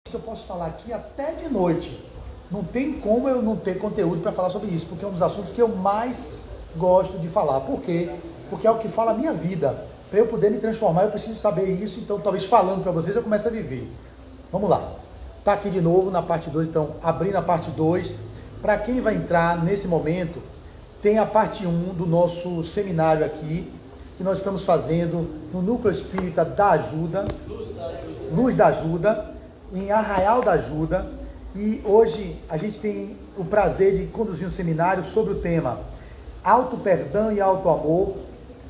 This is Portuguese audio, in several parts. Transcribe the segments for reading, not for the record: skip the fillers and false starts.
que eu posso falar aqui até de noite. Não tem como eu não ter conteúdo para falar sobre isso, porque é um dos assuntos que eu mais gosto de falar. Por quê? Porque é o que fala a minha vida. Para eu poder me transformar, eu preciso saber isso, então talvez falando para vocês eu comece a viver. Vamos lá. Tá aqui de novo na parte 2, então abrindo a parte 2. Para quem vai entrar nesse momento, tem a parte 1 do nosso seminário aqui, que nós estamos fazendo no Núcleo Espírita da Ajuda, Luz da Ajuda, em Arraial da Ajuda. E hoje a gente tem o prazer de conduzir um seminário sobre o tema Auto-Perdão e Auto-Amor,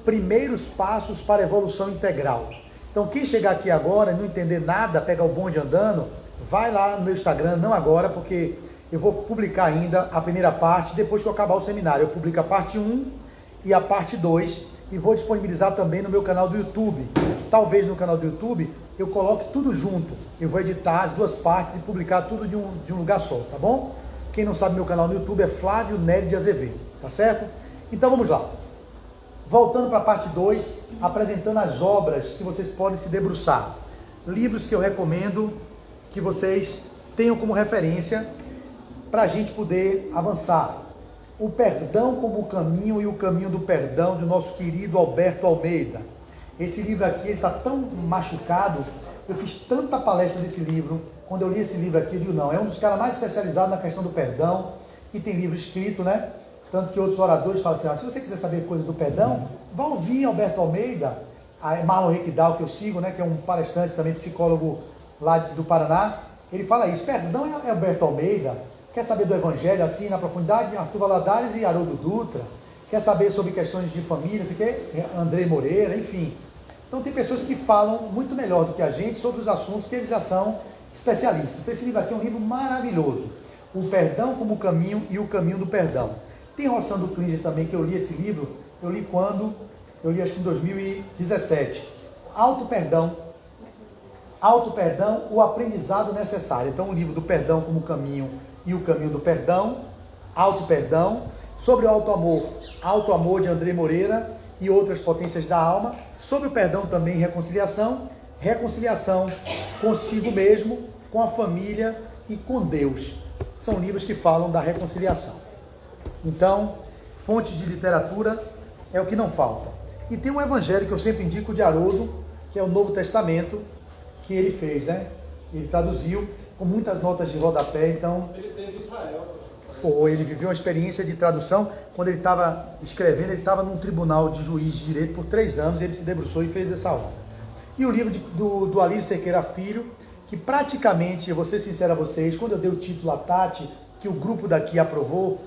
primeiros passos para a evolução integral. Então quem chegar aqui agora e não entender nada, pegar o bonde andando, vai lá no meu Instagram, não agora, porque eu vou publicar ainda a primeira parte, depois que eu acabar o seminário. Eu publico a parte 1 e a parte 2 e vou disponibilizar também no meu canal do YouTube. Talvez no canal do YouTube eu coloque tudo junto. Eu vou editar as duas partes e publicar tudo de um lugar só, tá bom? Quem não sabe, meu canal no YouTube é Flávio Nery de Azevedo, tá certo? Então vamos lá. Voltando para a parte 2, apresentando as obras que vocês podem se debruçar. Livros que eu recomendo que vocês tenham como referência para a gente poder avançar. O Perdão como o Caminho e o Caminho do Perdão, do nosso querido Alberto Almeida. Esse livro aqui está tão machucado, eu fiz tanta palestra desse livro, quando eu li esse livro aqui, eu digo, não, é um dos caras mais especializados na questão do perdão, e tem livro escrito, né? Tanto que outros oradores falam assim, se você quiser saber coisas do perdão, vá ouvir Alberto Almeida, a Marlon Riquidal, que eu sigo, né? Que é um palestrante também, psicólogo lá do Paraná, ele fala isso, perdão é Alberto Almeida. Quer saber do Evangelho assim na profundidade? Arthur Valadares e Haroldo Dutra. Quer saber sobre questões de família? Você quer? André Moreira, enfim. Então tem pessoas que falam muito melhor do que a gente sobre os assuntos que eles já são especialistas. Então esse livro aqui é um livro maravilhoso. O Perdão como o Caminho e o Caminho do Perdão. Tem Rossando Klinger também, que eu li esse livro. Eu li quando? Eu li acho que em 2017. Auto-Perdão, o aprendizado necessário. Então o livro do Perdão como Caminho e o Caminho do Perdão, Auto-Perdão, sobre o Auto-Amor de André Moreira e outras potências da alma, sobre o perdão também reconciliação consigo mesmo, com a família e com Deus. São livros que falam da reconciliação. Então, fontes de literatura é o que não falta. E tem um evangelho que eu sempre indico de Haroldo, que é o Novo Testamento, que ele fez, né? Ele traduziu com muitas notas de rodapé, então... Ele teve Israel. Ele viveu uma experiência de tradução. Quando ele estava escrevendo, ele estava num tribunal de juiz de direito por 3 anos, e ele se debruçou e fez essa obra. E o livro do Alírio Sequeira Filho, que praticamente, eu vou ser sincero a vocês, quando eu dei o título à Tati, que o grupo daqui aprovou,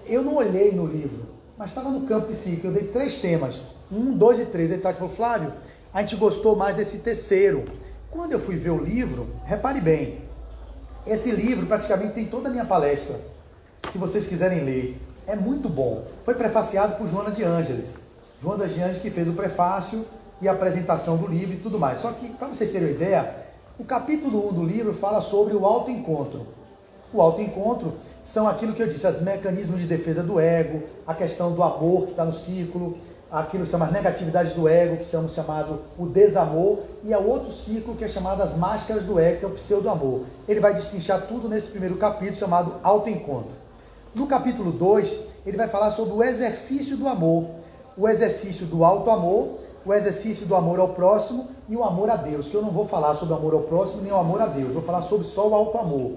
eu não olhei no livro, mas estava no campo psíquico, eu dei 3 temas, 1, 2 e 3, aí Tati falou, Flávio, a gente gostou mais desse terceiro. Quando eu fui ver o livro, repare bem, esse livro praticamente tem toda a minha palestra, se vocês quiserem ler, é muito bom. Foi prefaciado por Joana de Ângeles, que fez o prefácio e a apresentação do livro e tudo mais. Só que, para vocês terem uma ideia, o capítulo 1 do livro fala sobre o autoencontro. O autoencontro são aquilo que eu disse, os mecanismos de defesa do ego, a questão do amor que está no ciclo, aquilo que são as negatividades do ego, que são chamado o desamor, e é outro ciclo que é chamado as máscaras do ego, que é o pseudo-amor. Ele vai destrinchar tudo nesse primeiro capítulo, chamado autoencontro. No capítulo 2, ele vai falar sobre o exercício do amor, o exercício do auto-amor, o exercício do amor ao próximo e o amor a Deus, que eu não vou falar sobre o amor ao próximo nem o amor a Deus, vou falar sobre só o auto-amor,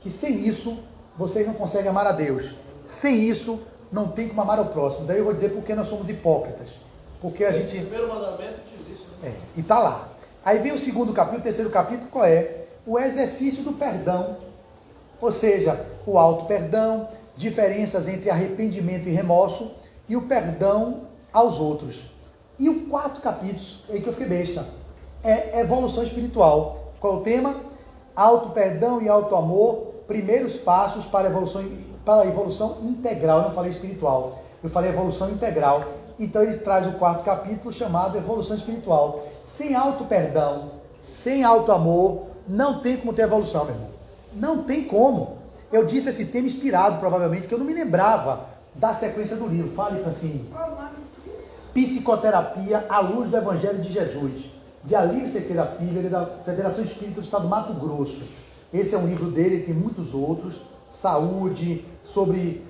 que sem isso, vocês não conseguem amar a Deus. Sem isso, não tem como amar ao próximo. Daí eu vou dizer porque nós somos hipócritas. Porque a gente... O primeiro mandamento diz isso. Né? E está lá. Aí vem o segundo capítulo, o terceiro capítulo, qual é? O exercício do perdão. Ou seja, o auto-perdão, diferenças entre arrependimento e remorso e o perdão aos outros. E o 4 capítulo, é aí que eu fiquei besta, é evolução espiritual. Qual é o tema? Auto-perdão e auto-amor, primeiros passos para a evolução integral. Eu não falei espiritual, eu falei evolução integral. Então ele traz o 4 capítulo chamado evolução espiritual. Sem auto-perdão, sem auto-amor, não tem como ter evolução, meu irmão. Não tem como. Eu disse esse tema inspirado, provavelmente, porque eu não me lembrava da sequência do livro. Fale, Francine. Psicoterapia à luz do Evangelho de Jesus. de Alírio Cerqueira Filho, ele é da Federação Espírita do Estado do Mato Grosso. Esse é um livro dele, ele tem muitos outros, saúde, sobre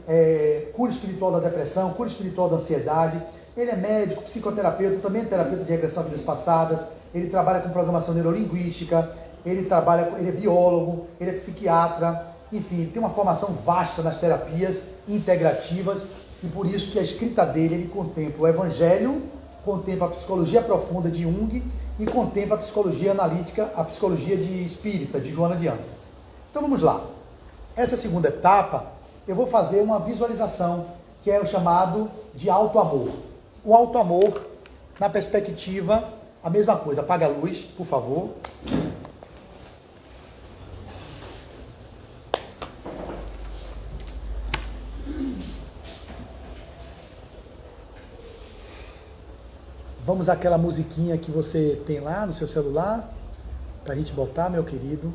cura espiritual da depressão, cura espiritual da ansiedade. Ele é médico, psicoterapeuta, também é terapeuta de regressão a vidas passadas, ele trabalha com programação neurolinguística, ele é biólogo, ele é psiquiatra, enfim, ele tem uma formação vasta nas terapias integrativas e por isso que a escrita dele, ele contempla o Evangelho, contempla a psicologia profunda de Jung e contempla a psicologia analítica, a psicologia de espírita, de Joana de Ângeles. Então vamos lá. Essa segunda etapa, eu vou fazer uma visualização, que é o chamado de auto-amor. O auto-amor, na perspectiva, a mesma coisa. Apaga a luz, por favor. Vamos àquela musiquinha que você tem lá no seu celular, pra gente botar, meu querido.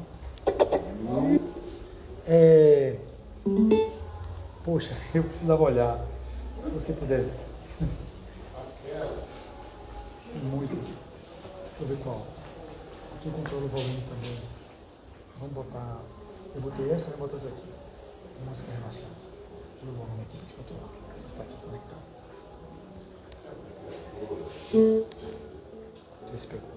Poxa, eu precisava olhar. Se você puder. Muito. Deixa eu ver qual. Aqui controla o volume também. Vamos botar. Eu botei essa, vou botar essa aqui. Música relaxante. Deixa eu ver o volume aqui pra te controlar. Está aqui conectado. Deixa eu ver se pegou.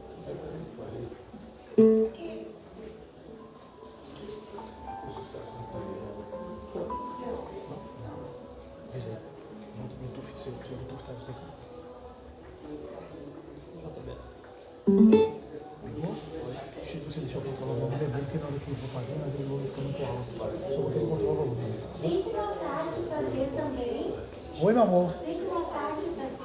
Oi, meu amor. Tem vontade de fazer.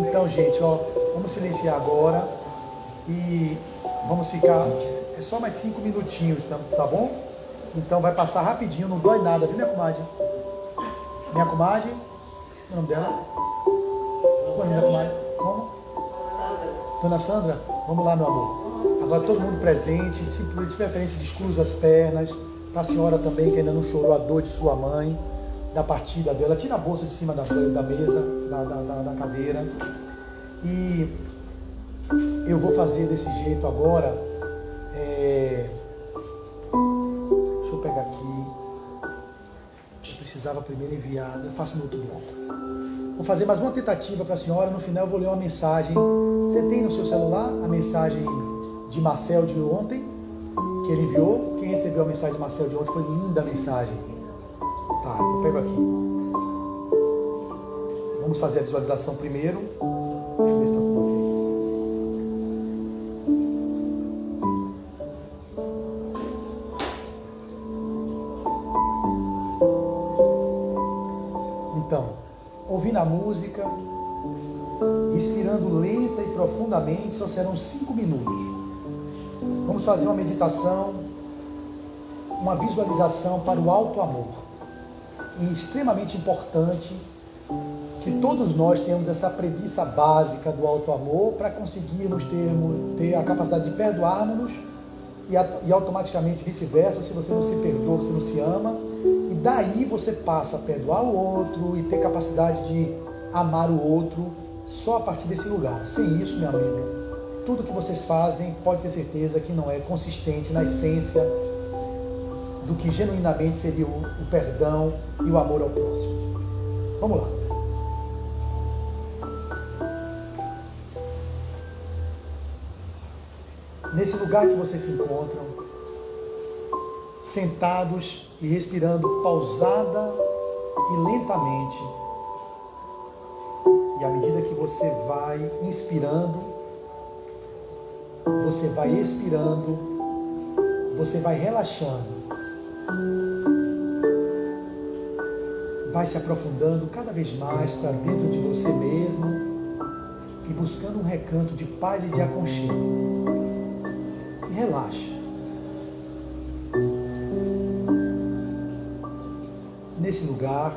Então, gente, ó, vamos silenciar agora e vamos ficar. É só mais 5 minutinhos, tá bom? Então vai passar rapidinho, não dói nada, viu, minha comadre? Minha comadre? O nome dela? Qual é o nome da comadre? Como? Sandra. Dona Sandra? Vamos lá, meu amor. Agora todo mundo presente, se de preferência descruza as pernas, para a senhora também que ainda não chorou a dor de sua mãe, da partida dela, tira a bolsa de cima da mesa, da cadeira. E eu vou fazer desse jeito agora. Deixa eu pegar aqui. Eu precisava primeiro enviar, eu faço no outro bloco. Vou fazer mais uma tentativa para a senhora, no final eu vou ler uma mensagem. Você tem no seu celular a mensagem de Marcel de ontem, que ele enviou? Quem recebeu a mensagem de Marcel de ontem? Foi linda a mensagem. Tá, eu pego aqui. Vamos fazer a visualização primeiro. Deixa eu ver se está tudo ok. Então, ouvindo a música, inspirando lenta e profundamente, só serão 5 minutos. Vamos fazer uma meditação, uma visualização para o auto-amor. E extremamente importante que todos nós tenhamos essa premissa básica do auto-amor para conseguirmos ter a capacidade de perdoarmos e automaticamente vice-versa. Se você não se perdoa, você não se ama. E daí você passa a perdoar o outro e ter capacidade de amar o outro só a partir desse lugar. Sem isso, meu amigo, tudo que vocês fazem, pode ter certeza que não é consistente na essência do que genuinamente seria o perdão e o amor ao próximo. Vamos lá. Nesse lugar que vocês se encontram, sentados e respirando pausada e lentamente, e à medida que você vai inspirando, você vai expirando, você vai relaxando, vai se aprofundando cada vez mais para dentro de você mesmo e buscando um recanto de paz e de aconchego. E relaxa. Nesse lugar,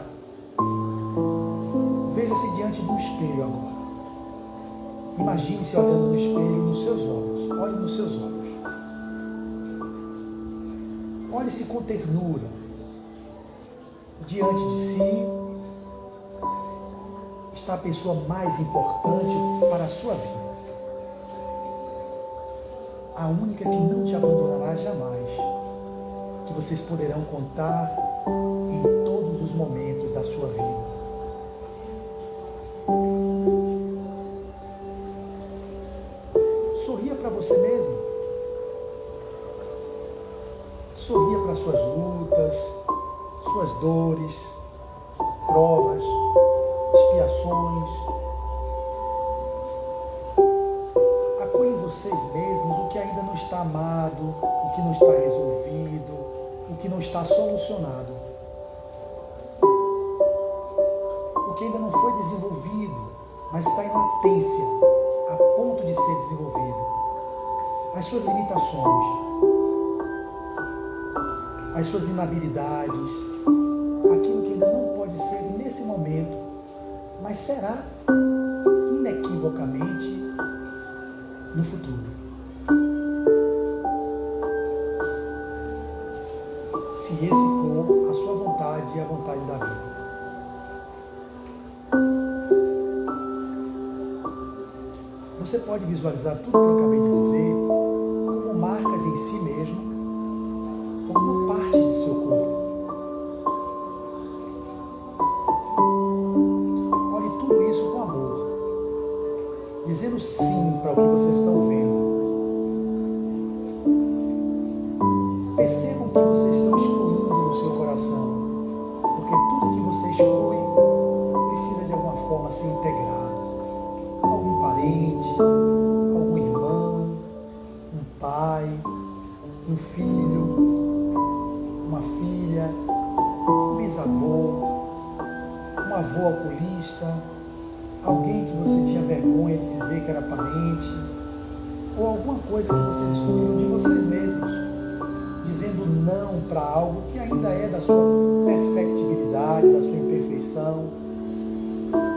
veja-se diante de um espelho agora. Imagine-se olhando no espelho nos seus olhos. Olhe nos seus olhos. Olhe-se com ternura diante de si está a pessoa mais importante para a sua vida. A única que não te abandonará jamais, que vocês poderão contar em todos os momentos da sua vida. Sorria para você mesmo. Sorria para suas lutas, suas dores, provas, expiações. Acolhe em vocês mesmos o que ainda não está amado, o que não está resolvido, o que não está solucionado, o que ainda não foi desenvolvido, mas está em latência, a ponto de ser desenvolvido. As suas limitações, as suas inabilidades, aquilo que ainda não pode ser nesse momento, mas será inequivocamente no futuro. Se esse for a sua vontade e a vontade da vida. Você pode visualizar tudo que eu acabei de dizer como marcas em si mesmo, como parte do seu corpo. Olhe tudo isso com amor, dizendo sim para o que vocês estão vendo. Percebam que vocês estão excluindo no seu coração, porque tudo que você exclui precisa de alguma forma ser integrado. Algum parente, algum irmão, um pai, um filho, uma filha, um bisavô, um avô alcoolista, alguém que você tinha vergonha de dizer que era parente, ou alguma coisa que vocês excluíram de vocês mesmos, dizendo não para algo que ainda é da sua perfectibilidade, da sua imperfeição,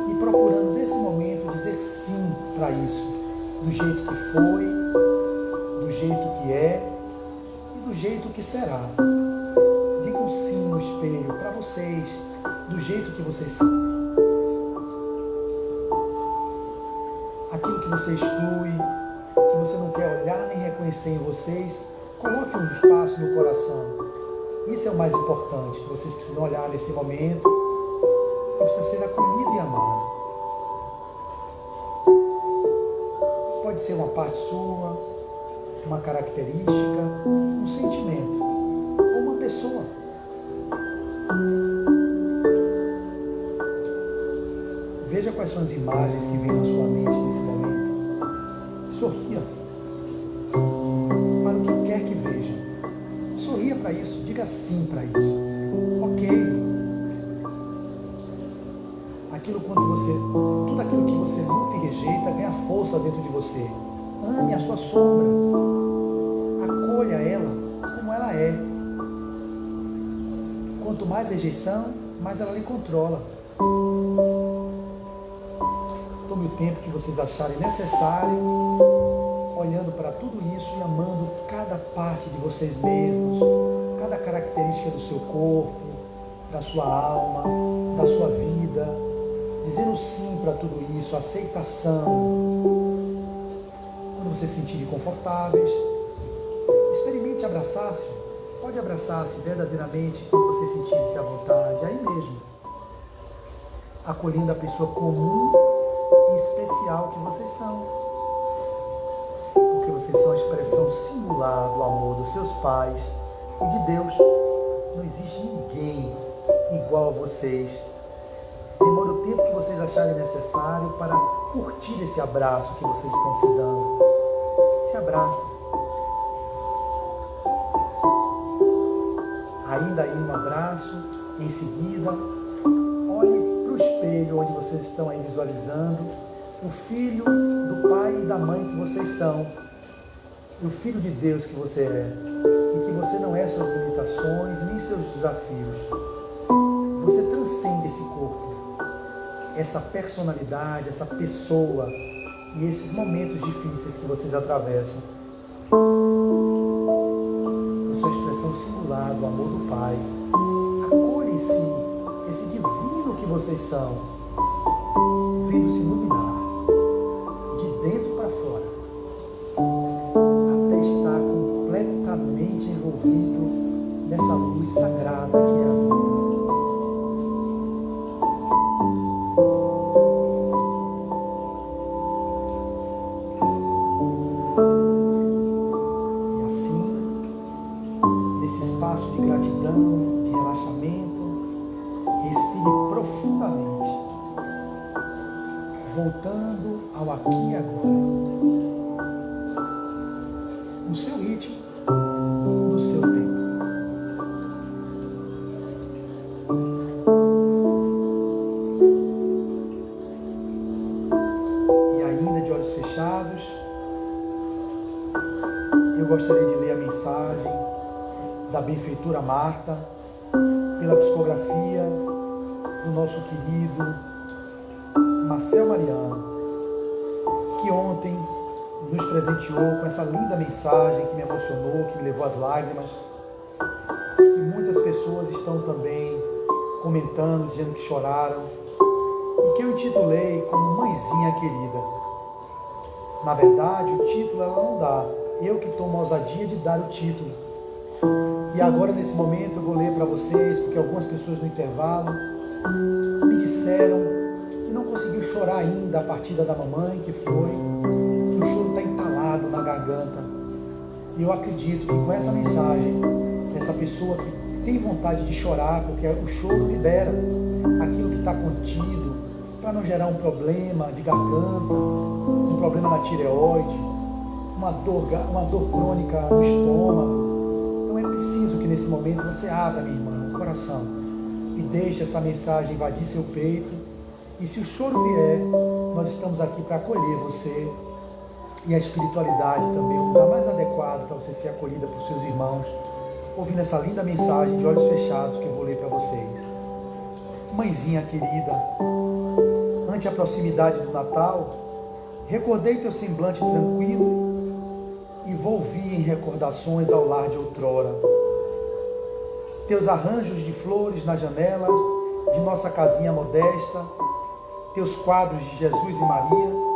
e procurando nesse momento dizer sim para isso, do jeito que foi, do jeito que é e do jeito que será. Digam sim no espelho para vocês, do jeito que vocês são. Aquilo que você exclui, que você não quer olhar nem reconhecer em vocês, coloque um espaço no coração. Isso é o mais importante, que vocês precisam olhar nesse momento, que precisa ser acolhido e amado. Pode ser uma parte sua, uma característica, um sentimento, ou uma pessoa. Veja quais são as imagens que vêm na sua mente nesse momento. Sorria para o que quer que veja. Sorria para isso, diga sim para isso. Ok. Tudo aquilo que você luta e rejeita ganha força dentro de você. Ame a sua sombra. Acolha ela como ela é. Quanto mais rejeição, mais ela lhe controla. Tome o tempo que vocês acharem necessário, olhando para tudo isso e amando cada parte de vocês mesmos, cada característica do seu corpo, da sua alma, da sua vida, dizendo sim para tudo isso, aceitação. Quando vocês se sentirem confortáveis, experimente abraçar-se. Pode abraçar-se verdadeiramente quando vocês sentirem-se à vontade, aí mesmo, acolhendo a pessoa comum e especial que vocês são. Porque vocês são a expressão singular do amor dos seus pais e de Deus. Não existe ninguém igual a vocês. Demore o tempo que vocês acharem necessário para curtir esse abraço que vocês estão se dando. Se abracem. Ainda aí um abraço, em seguida, olhe para o espelho onde vocês estão aí visualizando o filho do pai e da mãe que vocês são, e o filho de Deus que você é, e que você não é suas limitações nem seus desafios. Você transcende esse corpo, essa personalidade, essa pessoa e esses momentos difíceis que vocês atravessam. Sua expressão singular do amor do Pai. Acolha em si esse divino que vocês são. vendo se iluminar, de dentro para fora, até estar completamente envolvido nessa luz sagrada que é a vida. E assim, nesse espaço de gratidão, de relaxamento, respire profundamente, voltando ao aqui e agora, no seu ritmo, no seu tempo. E ainda de olhos fechados, eu gostaria de ler a mensagem da benfeitora Marta, pela psicografia do nosso querido Marcel Mariano, que ontem nos presenteou com essa linda mensagem que me emocionou, que me levou às lágrimas, que muitas pessoas estão também comentando, dizendo que choraram, e que eu intitulei como Mãezinha Querida. Na verdade, o título ela não dá, eu que tomo a ousadia de dar o título. E agora, nesse momento, eu vou ler para vocês, porque algumas pessoas no intervalo me disseram que não conseguiu chorar ainda a partida da mamãe, que foi, que o choro está entalado na garganta. E eu acredito que com essa mensagem, essa pessoa que tem vontade de chorar, porque o choro libera aquilo que está contido, para não gerar um problema de garganta, um problema na tireoide, uma dor crônica no estômago. Então é preciso que nesse momento você abra, minha irmã, o coração e deixe essa mensagem invadir seu peito. E se o choro vier, nós estamos aqui para acolher você. E a espiritualidade também, o lugar mais adequado para você ser acolhida por seus irmãos, ouvindo essa linda mensagem de olhos fechados que eu vou ler para vocês. Mãezinha querida, ante a proximidade do Natal, recordei teu semblante tranquilo e volvi em recordações ao lar de outrora. Teus arranjos de flores na janela de nossa casinha modesta, teus quadros de Jesus e Maria,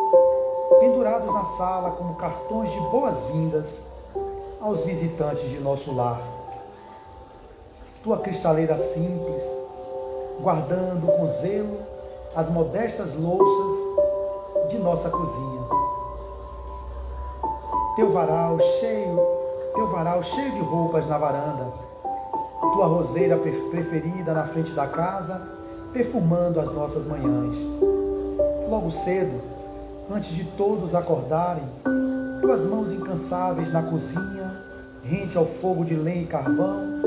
pendurados na sala como cartões de boas-vindas aos visitantes de nosso lar. Tua cristaleira simples, guardando com zelo as modestas louças de nossa cozinha. Teu varal cheio de roupas na varanda, tua roseira preferida na frente da casa, perfumando as nossas manhãs. Logo cedo, antes de todos acordarem, tuas mãos incansáveis na cozinha, rente ao fogo de lenha e carvão,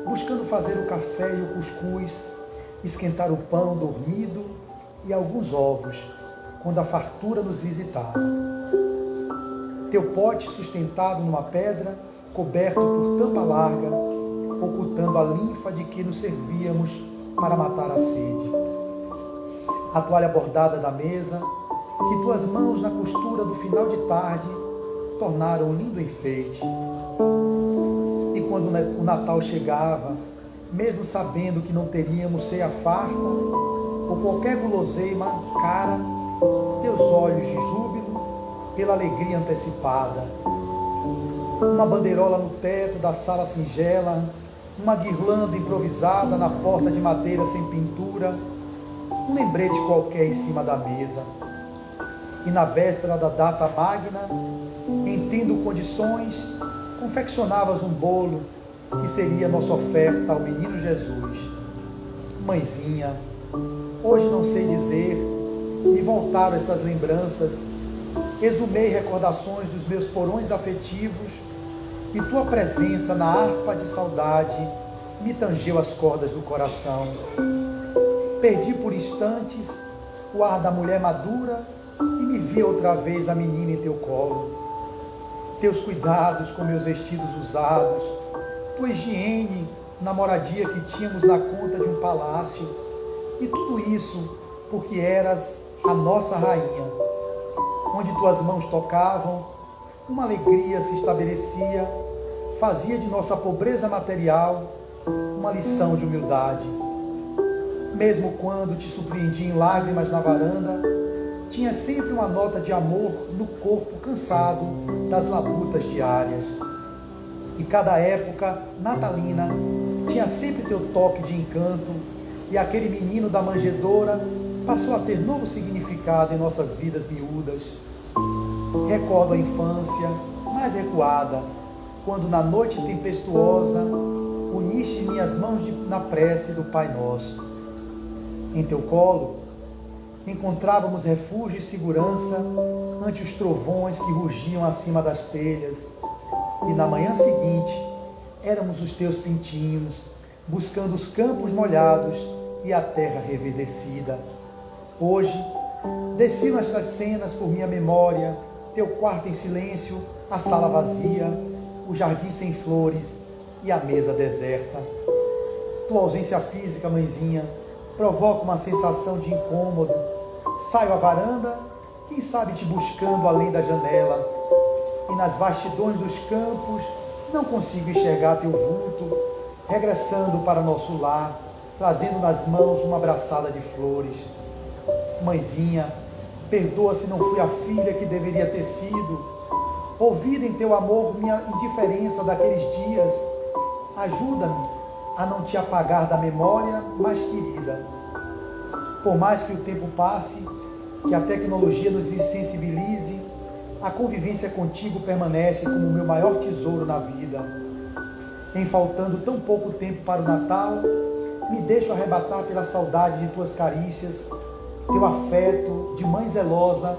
buscando fazer o café e o cuscuz, esquentar o pão dormido e alguns ovos, quando a fartura nos visitava. Teu pote sustentado numa pedra, coberto por tampa larga, ocultando a linfa de que nos servíamos para matar a sede. A toalha bordada da mesa, que tuas mãos na costura do final de tarde tornaram um lindo enfeite. E quando o Natal chegava, mesmo sabendo que não teríamos ceia farta ou qualquer guloseima cara, teus olhos de júbilo pela alegria antecipada. Uma bandeirola no teto da sala singela, uma guirlanda improvisada na porta de madeira sem pintura, um lembrete qualquer em cima da mesa. E na véspera da data magna, em tendo condições, confeccionavas um bolo que seria nossa oferta ao menino Jesus. Mãezinha, hoje não sei dizer, me voltaram essas lembranças, exumei recordações dos meus porões afetivos e tua presença na harpa de saudade me tangeu as cordas do coração. Perdi por instantes o ar da mulher madura e me vi outra vez a menina em teu colo. Teus cuidados com meus vestidos usados, tua higiene na moradia que tínhamos na conta de um palácio, e tudo isso porque eras a nossa rainha. Onde tuas mãos tocavam, uma alegria se estabelecia, fazia de nossa pobreza material uma lição de humildade. Mesmo quando te surpreendi em lágrimas na varanda, tinha sempre uma nota de amor no corpo cansado das labutas diárias. E cada época natalina tinha sempre teu toque de encanto, e aquele menino da manjedoura passou a ter novo significado em nossas vidas miúdas. Recordo a infância mais recuada, quando na noite tempestuosa uniste minhas mãos na prece do Pai Nosso. Em teu colo encontrávamos refúgio e segurança ante os trovões que rugiam acima das telhas, e na manhã seguinte éramos os teus pintinhos, buscando os campos molhados e a terra reverdecida. Hoje desfilam estas cenas por minha memória, teu quarto em silêncio, a sala vazia, o jardim sem flores e a mesa deserta. Tua ausência física, mãezinha, provoca uma sensação de incômodo. Saio à varanda, quem sabe te buscando além da janela, e nas vastidões dos campos não consigo enxergar teu vulto, regressando para nosso lar, trazendo nas mãos uma abraçada de flores. Mãezinha, perdoa se não fui a filha que deveria ter sido. Ouvida em teu amor minha indiferença daqueles dias, ajuda-me a não te apagar da memória mais querida. Por mais que o tempo passe, que a tecnologia nos insensibilize, a convivência contigo permanece como o meu maior tesouro na vida. Em faltando tão pouco tempo para o Natal, me deixo arrebatar pela saudade de tuas carícias, teu afeto de mãe zelosa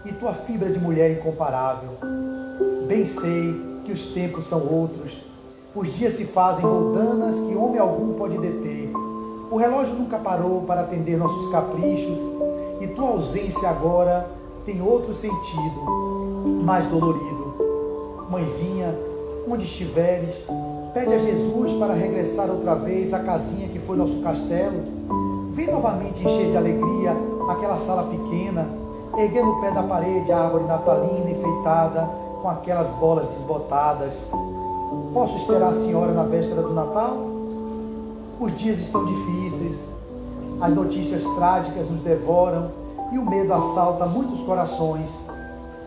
e tua fibra de mulher incomparável. Bem sei que os tempos são outros, os dias se fazem roldanas que homem algum pode deter. O relógio nunca parou para atender nossos caprichos, e tua ausência agora tem outro sentido, mais dolorido. Mãezinha, onde estiveres, pede a Jesus para regressar outra vez à casinha que foi nosso castelo. Vem novamente encher de alegria aquela sala pequena, erguer no pé da parede a árvore natalina enfeitada com aquelas bolas desbotadas. Posso esperar a senhora na véspera do Natal? Os dias estão difíceis, as notícias trágicas nos devoram e o medo assalta muitos corações.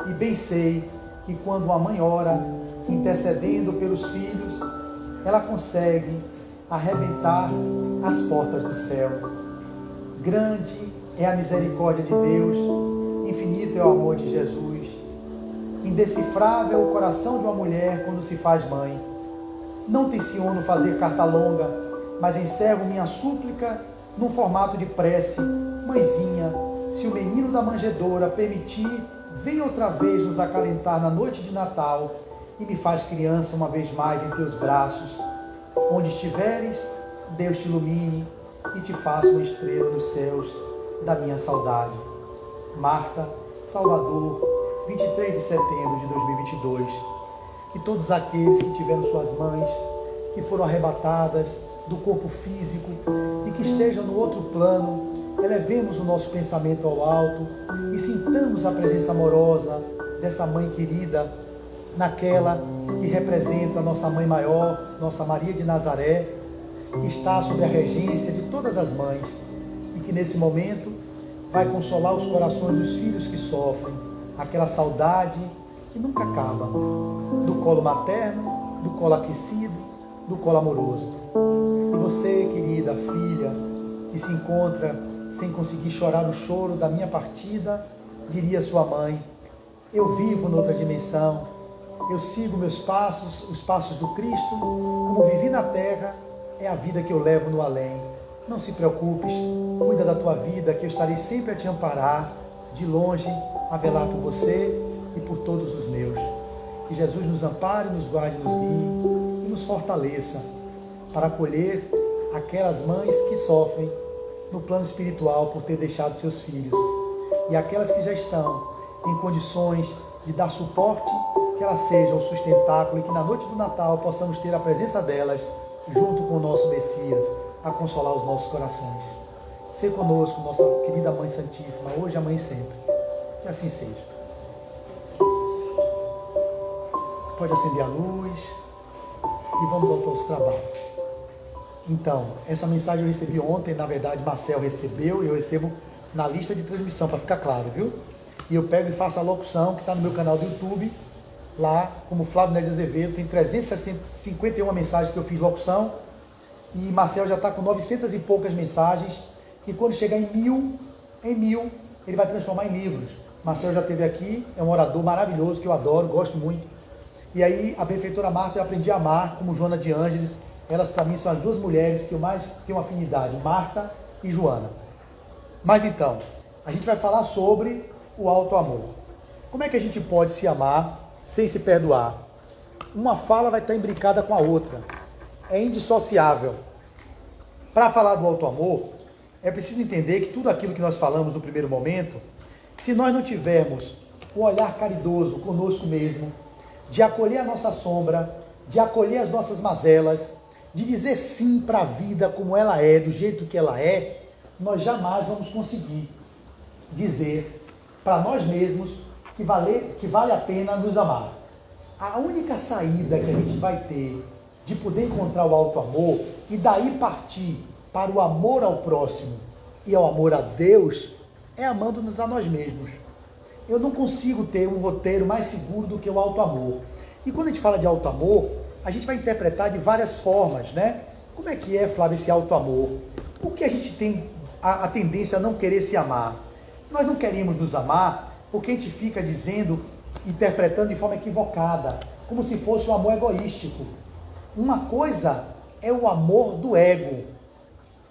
E bem sei que quando uma mãe ora, intercedendo pelos filhos, ela consegue arrebentar as portas do céu. Grande é a misericórdia de Deus, infinito é o amor de Jesus. Indecifrável é o coração de uma mulher quando se faz mãe. Não tenciono fazer carta longa, mas encerro minha súplica num formato de prece. Mãezinha, se o menino da manjedoura permitir, vem outra vez nos acalentar na noite de Natal e me faz criança uma vez mais em teus braços. Onde estiveres, Deus te ilumine e te faça uma estrela nos céus da minha saudade. Marta, Salvador, 23 de setembro de 2022. Que todos aqueles que tiveram suas mães, que foram arrebatadas do corpo físico e que estejam no outro plano, elevemos o nosso pensamento ao alto e sintamos a presença amorosa dessa mãe querida, naquela que representa a nossa mãe maior, nossa Maria de Nazaré, que está sob a regência de todas as mães e que nesse momento vai consolar os corações dos filhos que sofrem, aquela saudade que nunca acaba, do colo materno, do colo aquecido, do colo amoroso. E você, querida filha, que se encontra sem conseguir chorar o choro da minha partida, diria sua mãe: eu vivo noutra dimensão, eu sigo meus passos, os passos do Cristo, como vivi na terra, é a vida que eu levo no além. Não se preocupes, cuida da tua vida, que eu estarei sempre a te amparar, de longe, a velar por você e por todos os meus. Que Jesus nos ampare, nos guarde, nos guie e nos fortaleça para acolher aquelas mães que sofrem no plano espiritual por ter deixado seus filhos, e aquelas que já estão em condições de dar suporte, que elas sejam o sustentáculo e que na noite do Natal possamos ter a presença delas junto com o nosso Messias a consolar os nossos corações. Ser conosco, nossa querida Mãe Santíssima, hoje, amanhã e sempre. Que assim seja. Pode acender a luz e vamos ao nosso trabalho. Então, essa mensagem eu recebi ontem, na verdade Marcel recebeu, e eu recebo na lista de transmissão, para ficar claro, viu? E eu pego e faço a locução, que está no meu canal do YouTube, lá, como Flávio Nery Azevedo, tem 351 mensagens que eu fiz locução, e Marcel já está com 900 e poucas mensagens, que quando chegar em mil, ele vai transformar em livros. Marcel já esteve aqui, é um orador maravilhoso, que eu adoro, gosto muito. E aí, a benfeitora Marta, eu aprendi a amar, como Joana de Ângeles. Elas, para mim, são as duas mulheres que eu mais tenho afinidade, Marta e Joana. Mas então, a gente vai falar sobre o alto amor. Como é que a gente pode se amar sem se perdoar? Uma fala vai estar imbricada com a outra. É indissociável. Para falar do alto amor, é preciso entender que tudo aquilo que nós falamos no primeiro momento, se nós não tivermos um olhar caridoso conosco mesmo, de acolher a nossa sombra, de acolher as nossas mazelas, de dizer sim para a vida como ela é, do jeito que ela é, nós jamais vamos conseguir dizer para nós mesmos que vale a pena nos amar. A única saída que a gente vai ter de poder encontrar o alto amor e daí partir para o amor ao próximo e ao amor a Deus é amando-nos a nós mesmos. Eu não consigo ter um roteiro mais seguro do que o alto amor. E quando a gente fala de alto amor, a gente vai interpretar de várias formas, né? Como é que é, Flávio, esse alto amor? Por que a gente tem a tendência a não querer se amar? Nós não queremos nos amar porque a gente fica dizendo, interpretando de forma equivocada, como se fosse um amor egoístico. Uma coisa é o amor do ego,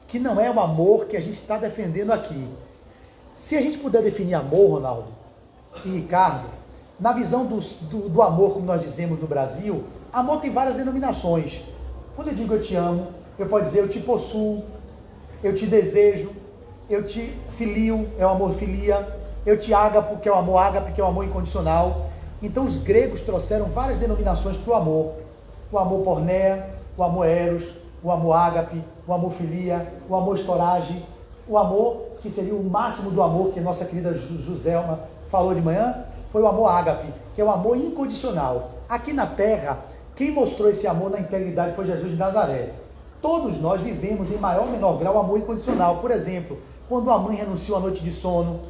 que não é o amor que a gente está defendendo aqui. Se a gente puder definir amor, Ronaldo e Ricardo, na visão do amor, como nós dizemos no Brasil, amor tem várias denominações. Quando eu digo eu te amo, eu posso dizer eu te possuo, eu te desejo, eu te filio, é o amor filia, eu te ágapo, que é o amor ágape, que é o amor incondicional. Então os gregos trouxeram várias denominações para o amor. O amor porneia, o amor eros, o amor ágape, o amor filia, o amor estorage, o amor que seria o máximo do amor que a nossa querida Joselma falou de manhã, foi o amor ágape, que é o amor incondicional. Aqui na Terra, quem mostrou esse amor na integridade foi Jesus de Nazaré. Todos nós vivemos em maior ou menor grau o amor incondicional. Por exemplo, quando a mãe renunciou à noite de sono,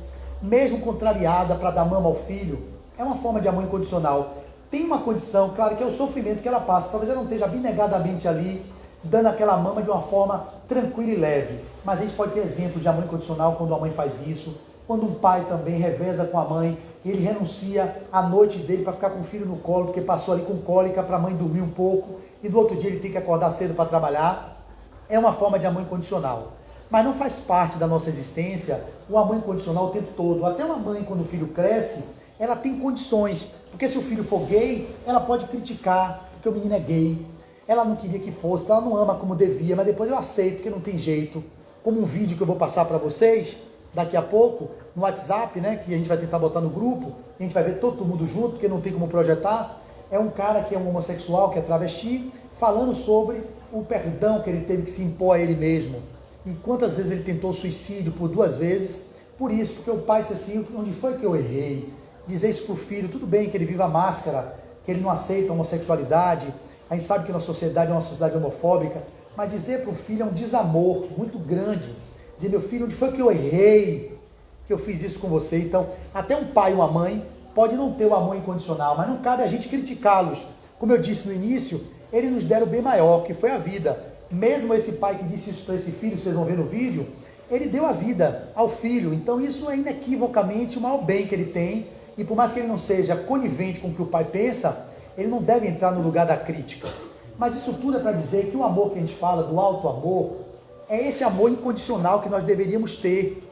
mesmo contrariada para dar mama ao filho, é uma forma de amor incondicional. Tem uma condição, claro, que é o sofrimento que ela passa. Talvez ela não esteja abnegadamente ali, dando aquela mama de uma forma tranquila e leve. Mas a gente pode ter exemplo de amor incondicional quando a mãe faz isso, quando um pai também reveza com a mãe, ele renuncia à noite dele para ficar com o filho no colo, porque passou ali com cólica para a mãe dormir um pouco, e do outro dia ele tem que acordar cedo para trabalhar. É uma forma de amor incondicional. Mas não faz parte da nossa existência o amor incondicional o tempo todo. Até uma mãe, quando o filho cresce, ela tem condições. Porque se o filho for gay, ela pode criticar, porque o menino é gay. Ela não queria que fosse, ela não ama como devia, mas depois eu aceito, porque não tem jeito. Como um vídeo que eu vou passar para vocês, daqui a pouco, no WhatsApp, né, que a gente vai tentar botar no grupo, a gente vai ver todo mundo junto, porque não tem como projetar. É um cara que é um homossexual, que é travesti, falando sobre o perdão que ele teve que se impor a ele mesmo. E quantas vezes ele tentou suicídio, por 2 vezes, por isso, porque o pai disse assim, onde foi que eu errei? Dizer isso para o filho, tudo bem que ele viva a máscara, que ele não aceita a homossexualidade, a gente sabe que a nossa sociedade é uma sociedade homofóbica, mas dizer para o filho é um desamor muito grande. Dizer, meu filho, onde foi que eu errei, que eu fiz isso com você? Então, até um pai e uma mãe pode não ter o amor incondicional, mas não cabe a gente criticá-los. Como eu disse no início, eles nos deram o bem maior, que foi a vida. Mesmo esse pai que disse isso para esse filho, vocês vão ver no vídeo, ele deu a vida ao filho. Então isso é inequivocamente o maior bem que ele tem. E por mais que ele não seja conivente com o que o pai pensa, ele não deve entrar no lugar da crítica. Mas isso tudo é para dizer que o amor que a gente fala, do alto amor, é esse amor incondicional que nós deveríamos ter.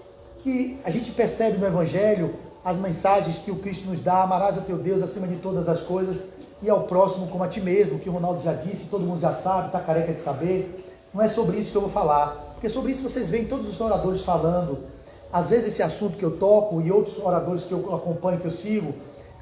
Que a gente percebe no Evangelho as mensagens que o Cristo nos dá: amarás a teu Deus acima de todas as coisas e ao próximo como a ti mesmo, que o Ronaldo já disse, todo mundo já sabe, está careca de saber. Não é sobre isso que eu vou falar, porque sobre isso vocês veem todos os oradores falando. Às vezes esse assunto que eu toco e outros oradores que eu acompanho, que eu sigo,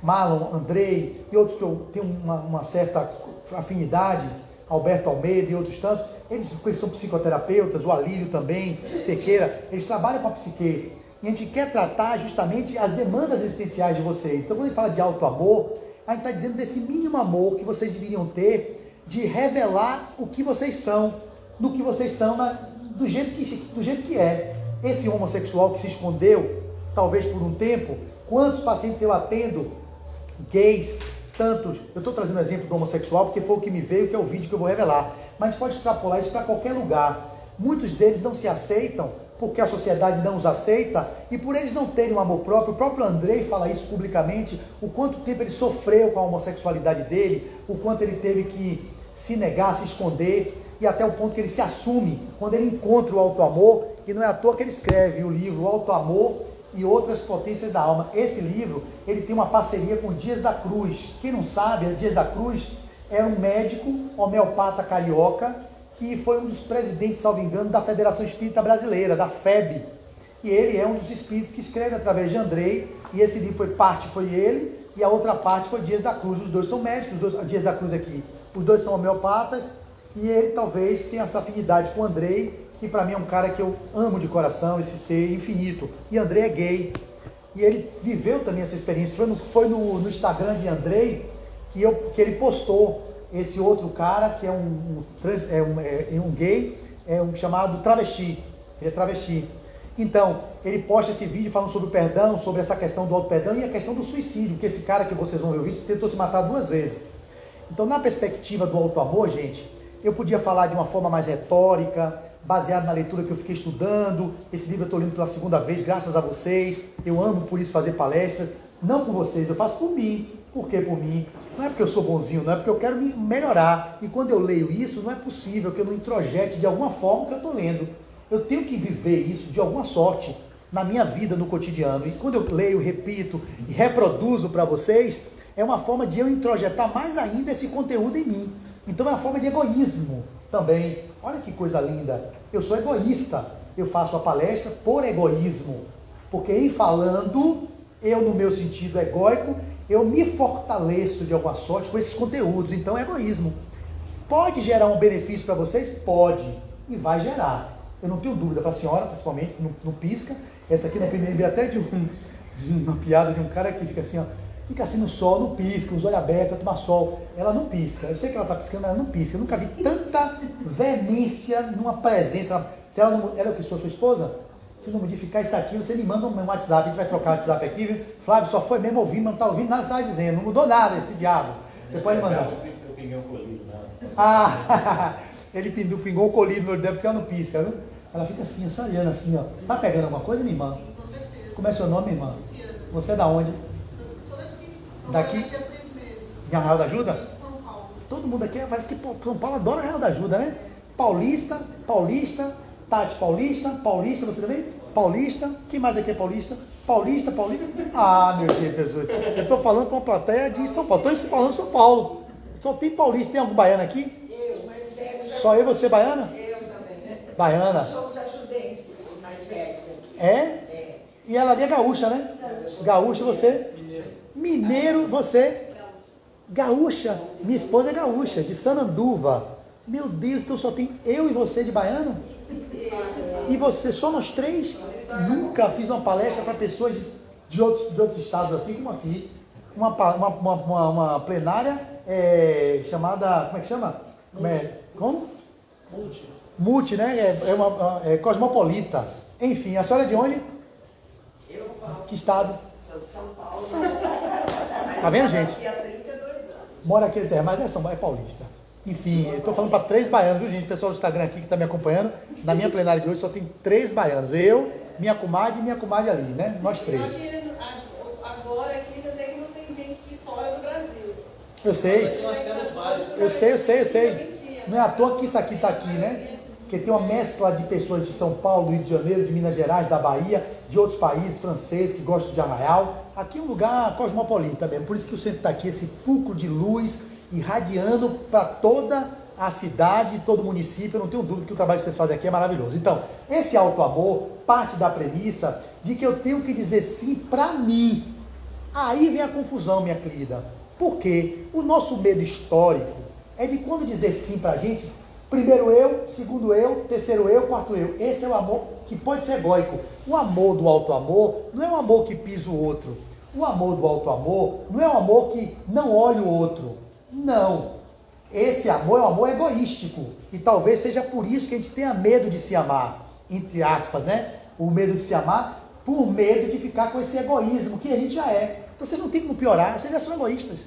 Marlon, Andrei e outros que eu tenho uma certa afinidade, Alberto Almeida e outros tantos, eles são psicoterapeutas, o Alírio também, Sequeira, eles trabalham com a psique. E a gente quer tratar justamente as demandas existenciais de vocês. Então quando a gente fala de alto amor, a gente está dizendo desse mínimo amor que vocês deveriam ter, de revelar o que vocês são, no que vocês são, do jeito que é. esse homossexual que se escondeu, talvez por um tempo, quantos pacientes eu atendo, gays, tantos, eu estou trazendo o exemplo do homossexual porque foi o que me veio, que é o vídeo que eu vou revelar, mas a gente pode extrapolar isso para qualquer lugar. Muitos deles não se aceitam porque a sociedade não os aceita e por eles não terem um amor próprio. O próprio Andrei fala isso publicamente, o quanto tempo ele sofreu com a homossexualidade dele, o quanto ele teve que se negar, se esconder, e até o ponto que ele se assume quando ele encontra o auto-amor, e não é à toa que ele escreve o livro Auto-Amor e Outras Potências da Alma. Esse livro, ele tem uma parceria com Dias da Cruz. Quem não sabe, Dias da Cruz é um médico homeopata carioca, que foi um dos presidentes, salvo engano, da Federação Espírita Brasileira, da FEB. E ele é um dos espíritos que escreve através de Andrei, e esse livro foi ele, e a outra parte foi Dias da Cruz. Os dois são médicos, Dias da Cruz aqui, os dois são homeopatas, e ele talvez tenha essa afinidade com o Andrei, que para mim é um cara que eu amo de coração, esse ser infinito. E Andrei é gay, e ele viveu também essa experiência. Foi no Instagram de Andrei que ele postou esse outro cara, que é um gay, chamado travesti. Ele é travesti. Então, ele posta esse vídeo falando sobre o perdão, sobre essa questão do auto-perdão e a questão do suicídio, que esse cara que vocês vão ver o vídeo tentou se matar 2 vezes. Então, na perspectiva do auto-amor, gente, eu podia falar de uma forma mais retórica, baseado na leitura que eu fiquei estudando. Esse livro eu estou lendo pela 2ª vez, graças a vocês. Eu amo por isso fazer palestras, não por vocês, eu faço por mim. Por que por mim? Não é porque eu sou bonzinho, não é porque eu quero me melhorar. E quando eu leio isso, não é possível que eu não introjete de alguma forma o que eu estou lendo. Eu tenho que viver isso de alguma sorte na minha vida, no cotidiano. E quando eu leio, repito e reproduzo para vocês, é uma forma de eu introjetar mais ainda esse conteúdo em mim. Então é uma forma de egoísmo também. Olha que coisa linda. Eu sou egoísta. Eu faço a palestra por egoísmo. Porque em falando, eu no meu sentido egóico, eu me fortaleço de alguma sorte com esses conteúdos. Então é egoísmo. Pode gerar um benefício para vocês? Pode. E vai gerar. Eu não tenho dúvida, para a senhora, principalmente, não pisca. Essa aqui, no primeiro, veio até de uma piada de um cara que fica assim, ó, fica assim no sol, não pisca, os olhos abertos, toma sol. Ela não pisca. Eu sei que ela está piscando, mas ela não pisca. Eu nunca vi tanta veemência numa presença. Se ela não, ela é o que? Sua esposa? Se não modificar isso aqui, você me manda um WhatsApp, a gente vai trocar o WhatsApp aqui, viu? Flávio, só foi mesmo ouvindo, não está ouvindo nada que você está dizendo, não mudou nada esse diabo. Você pode mandar. Eu pinguei um colírio, né? Ah, ele pingou um colírio no olho dela porque ela não pisca, viu? Ela fica assim, essa olhando assim, ó. Tá pegando alguma coisa, minha irmã? Como é seu nome, minha irmã? Você é da onde? Daqui? Daqui a 6 meses. De Arraial da Ajuda? Em São Paulo. Todo mundo aqui, parece que São Paulo adora Arraial da Ajuda, né? Paulista, Tati Paulista, você também? Paulista, quem mais aqui é paulista? Paulista. Ah, meu Jesus, eu estou falando para uma plateia de São Paulo, estou falando São Paulo. Só tem paulista, tem algum baiano aqui? Eu, mais velho. Só eu e você, baiana? Eu também, né? Baiana. Somos ajudenses, os mais velhos aqui. É? É. E ela ali é gaúcha, né? Gaúcha você? Mineiro você? Gaúcha. Minha esposa é gaúcha, de Sananduva. Meu Deus, então só tem eu e você de baiano? E você, só nós 3? Nunca fiz uma palestra para pessoas de outros estados assim como aqui. Uma plenária chamada, como é que chama? Como? Multi, né? É cosmopolita. Enfim, a senhora é de onde? Eu falo. Que estado? Sou de São Paulo. Tá vendo, gente? Aqui há 32 anos. Mora aqui, mas é paulista. Enfim, eu estou falando para 3 baianos, viu, gente? O pessoal do Instagram aqui que está me acompanhando. Na minha plenária de hoje só tem 3 baianos. Eu, minha comadre e minha comadre ali, né? Nós 3. Agora aqui também não tem gente de fora do Brasil. Eu sei. Aqui nós temos vários. Eu sei. Não é à toa que isso aqui está aqui, né? Porque tem uma mescla de pessoas de São Paulo, do Rio de Janeiro, de Minas Gerais, da Bahia, de outros países, franceses, que gostam de Arraial. Aqui é um lugar cosmopolita mesmo. Por isso que o centro está aqui, esse fulcro de luz irradiando para toda a cidade, todo o município. Eu não tenho dúvida que o trabalho que vocês fazem aqui é maravilhoso. Então, esse auto-amor parte da premissa de que eu tenho que dizer sim para mim. Aí vem a confusão, minha querida. Porque o nosso medo histórico é de quando dizer sim para a gente, primeiro eu, segundo eu, terceiro eu, quarto eu. Esse é o amor que pode ser egóico. O amor do auto-amor não é um amor que pisa o outro. O amor do auto-amor não é um amor que não olha o outro. Não. Esse amor é um amor egoístico. E talvez seja por isso que a gente tenha medo de se amar. Entre aspas, né? o medo de se amar, por medo de ficar com esse egoísmo que a gente já é. Então vocês não tem como piorar, vocês já são egoístas.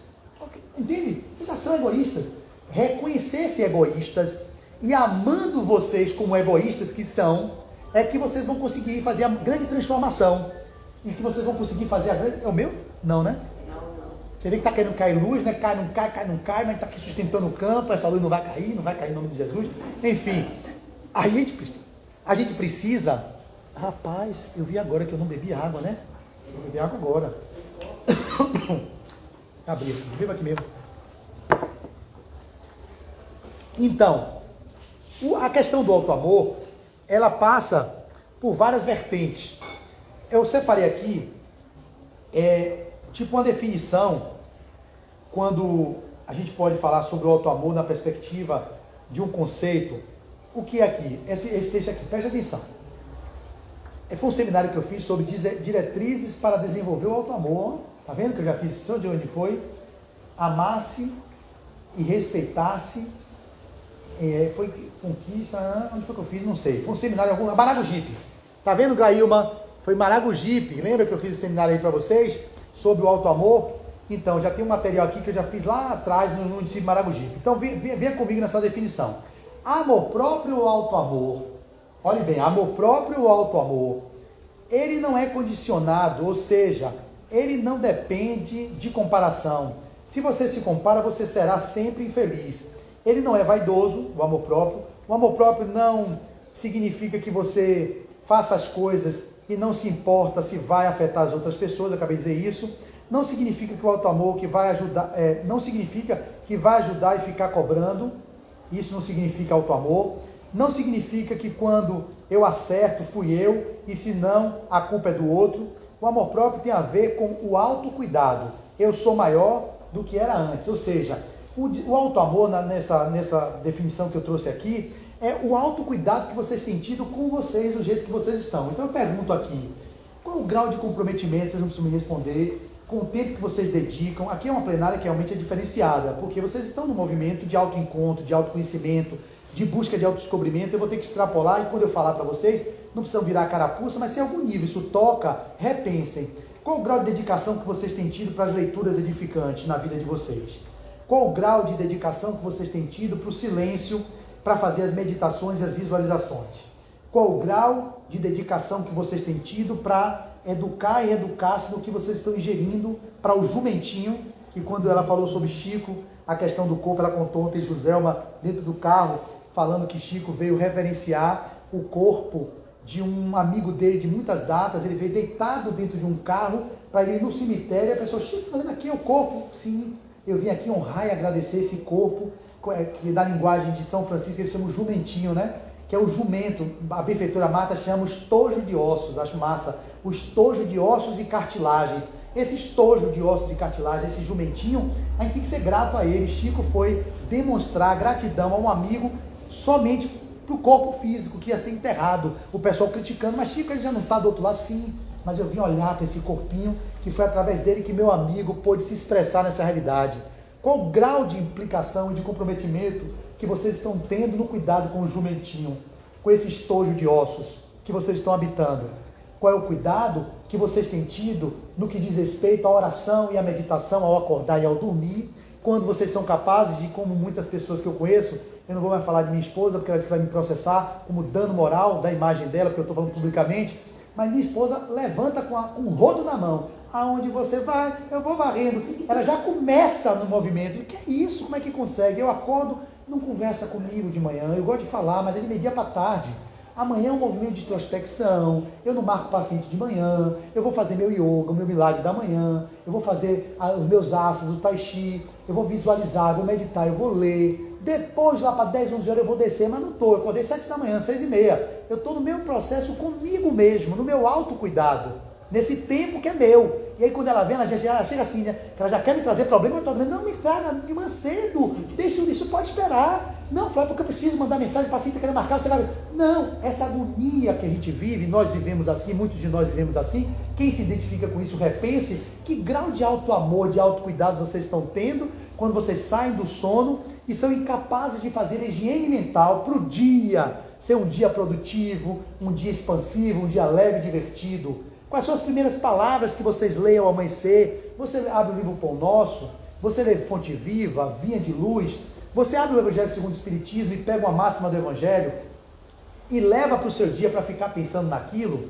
Entende? Vocês já são egoístas. Reconhecer-se egoístas e amando vocês como egoístas que são, é que vocês vão conseguir fazer a grande transformação. E que vocês vão conseguir fazer a grande... É o meu? Não, né? Você vê que está querendo cair luz, né? Cai, não cai, mas está aqui sustentando o campo, essa luz não vai cair em nome de Jesus. Enfim, a gente precisa... Rapaz, eu vi agora que eu não bebi água, né? Eu bebi água agora. Abri, beba aqui mesmo. Então, a questão do auto-amor, ela passa por várias vertentes. Eu separei aqui, tipo uma definição, quando a gente pode falar sobre o auto-amor na perspectiva de um conceito. O que é aqui? Esse texto aqui, preste atenção. Foi um seminário que eu fiz sobre diretrizes para desenvolver o auto-amor. Tá vendo que eu já fiz isso? De onde foi? Amar-se e respeitar-se. Foi conquista. Onde foi que eu fiz? Não sei. Foi um seminário em algum. Maragogipe. Tá vendo, Grailma? Foi Maragogipe. Lembra que eu fiz esse seminário aí para vocês? Sobre o auto-amor? Então, já tem um material aqui que eu já fiz lá atrás no município de Maragogipe. Então, venha comigo nessa definição. Amor próprio ou auto-amor? Olhe bem, amor próprio ou auto-amor, ele não é condicionado, ou seja, ele não depende de comparação. Se você se compara, você será sempre infeliz. Ele não é vaidoso, o amor próprio. O amor próprio não significa que você faça as coisas e não se importa se vai afetar as outras pessoas, eu acabei de dizer isso. Não significa que o auto-amor que vai ajudar, não significa que vai ajudar e ficar cobrando. Isso não significa auto-amor. Não significa que quando eu acerto fui eu e se não a culpa é do outro. O amor próprio tem a ver com o autocuidado. Eu sou maior do que era antes. Ou seja, o auto-amor nessa definição que eu trouxe aqui é o autocuidado que vocês têm tido com vocês do jeito que vocês estão. Então eu pergunto aqui, qual é o grau de comprometimento, vocês não precisam me responder, com o tempo que vocês dedicam. Aqui é uma plenária que realmente é diferenciada, porque vocês estão no movimento de autoencontro, de autoconhecimento, de busca de autodescobrimento. Eu vou ter que extrapolar, e quando eu falar para vocês, não precisam virar a carapuça, mas se em algum nível isso toca, repensem. Qual o grau de dedicação que vocês têm tido para as leituras edificantes na vida de vocês? Qual o grau de dedicação que vocês têm tido para o silêncio, para fazer as meditações e as visualizações? Qual o grau de dedicação que vocês têm tido para educar e educar-se no que vocês estão ingerindo para o jumentinho, que quando ela falou sobre Chico, a questão do corpo, ela contou ontem, Joselma, dentro do carro, falando que Chico veio reverenciar o corpo de um amigo dele de muitas datas. Ele veio deitado dentro de um carro para ir no cemitério, e a pessoa, Chico, fazendo aqui é o corpo. Sim, eu vim aqui honrar e agradecer esse corpo, que na linguagem de São Francisco eles chamam o jumentinho, né? Que é o jumento. A benfeitora Marta chama o estojo de ossos, acho massa, o estojo de ossos e cartilagens. Esse estojo de ossos e cartilagens, esse jumentinho, a gente tem que ser grato a ele. Chico foi demonstrar gratidão a um amigo somente para o corpo físico, que ia ser enterrado. O pessoal criticando, mas Chico, ele já não está do outro lado? Sim, mas eu vim olhar para esse corpinho, que foi através dele que meu amigo pôde se expressar nessa realidade. Qual o grau de implicação e de comprometimento que vocês estão tendo no cuidado com o jumentinho, com esse estojo de ossos que vocês estão habitando? Qual é o cuidado que vocês têm tido no que diz respeito à oração e à meditação ao acordar e ao dormir, quando vocês são capazes de, como muitas pessoas que eu conheço, eu não vou mais falar de minha esposa, porque ela disse que vai me processar como dano moral da imagem dela, porque eu estou falando publicamente, mas minha esposa levanta com um rodo na mão. Aonde você vai? Eu vou varrendo. Ela já começa no movimento. O que é isso? Como é que consegue? Eu acordo, não conversa comigo de manhã, eu gosto de falar, mas ele media para tarde. Amanhã é um movimento de introspecção, eu não marco paciente de manhã, eu vou fazer meu yoga, o meu milagre da manhã, eu vou fazer os meus asanas, o tai chi, eu vou visualizar, eu vou meditar, eu vou ler. Depois, lá para 10, 11 horas eu vou descer, mas não estou. Eu acordei 7 da manhã, 6h30. Eu estou no meu processo comigo mesmo, no meu autocuidado, nesse tempo que é meu. E aí quando ela vem, ela chega assim, né? Ela já quer me trazer problema, eu estou dizendo, não me traga, me mancedo, deixa isso, pode esperar. Não, Flávio, porque eu preciso mandar mensagem para o paciente querendo marcar, você vai... Não, essa agonia que a gente vive, nós vivemos assim, muitos de nós vivemos assim. Quem se identifica com isso, repense que grau de auto-amor, de autocuidado vocês estão tendo quando vocês saem do sono e são incapazes de fazer higiene mental para o dia, ser um dia produtivo, um dia expansivo, um dia leve e divertido? Quais são as primeiras palavras que vocês leem ao amanhecer? Você abre o livro Pão Nosso? Você lê Fonte Viva, Vinha de Luz? Você abre o Evangelho segundo o Espiritismo e pega uma máxima do Evangelho e leva para o seu dia para ficar pensando naquilo?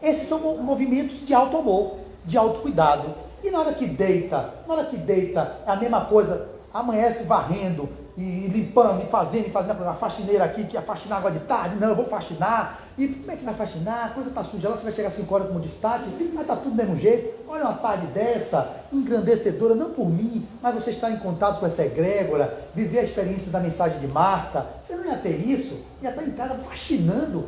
Esses são movimentos de alto amor, de autocuidado. E na hora que deita, é a mesma coisa, amanhece varrendo e limpando, e fazendo a faxineira aqui, que ia faxinar agora de tarde, não, eu vou faxinar. E como é que vai faxinar? A coisa está suja lá, você vai chegar às 5 horas como destaque, mas está tudo do mesmo jeito. Olha uma tarde dessa, engrandecedora, não por mim, mas você está em contato com essa egrégora, viver a experiência da mensagem de Marta. Você não ia ter isso? Ia estar em casa faxinando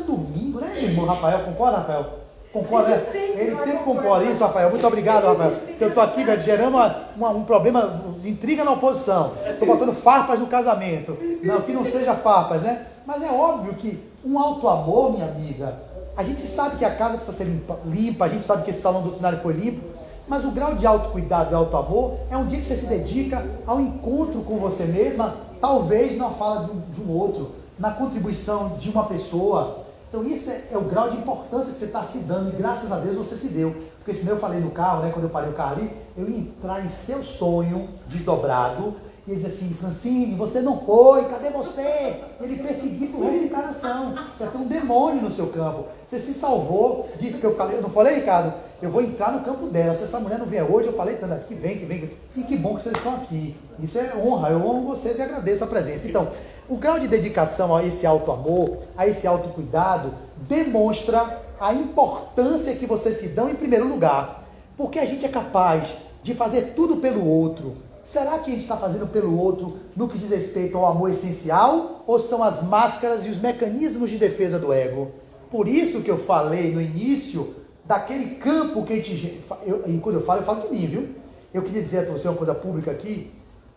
domingo, né, irmão Rafael? Concorda, Rafael? Concorda, né? Ele sempre concorda. Isso, Rafael. Muito obrigado, Rafael. Porque eu estou aqui, velho, gerando um problema de intriga na oposição. Estou botando farpas no casamento. Não, que não seja farpas, né? Mas é óbvio que um alto amor, minha amiga, a gente sabe que a casa precisa ser limpa, a gente sabe que esse salão doutrinário foi limpo, mas o grau de autocuidado e alto amor é um dia que você se dedica ao encontro com você mesma, talvez na fala de um outro, na contribuição de uma pessoa. Então isso é o grau de importância que você está se dando, e graças a Deus você se deu. Porque senão eu falei no carro, né, quando eu parei o carro ali, eu ia entrar em seu sonho desdobrado, e ele dizia assim: Francine, você não foi, cadê você? Ele perseguiu pro resto de encarnação. Você tem um demônio no seu campo. Você se salvou disso que eu falei. Eu não falei, Ricardo? Eu vou entrar no campo dela. Se essa mulher não vier hoje, eu falei tanto, que vem. E que bom que vocês estão aqui. Isso é honra, eu honro vocês e agradeço a presença. Então, o grau de dedicação a esse alto amor, a esse autocuidado, demonstra a importância que vocês se dão em primeiro lugar. Porque a gente é capaz de fazer tudo pelo outro. Será que a gente está fazendo pelo outro no que diz respeito ao amor essencial? Ou são as máscaras e os mecanismos de defesa do ego? Por isso que eu falei no início daquele campo que a gente... E quando eu falo de mim, viu? Eu queria dizer para você uma coisa pública aqui,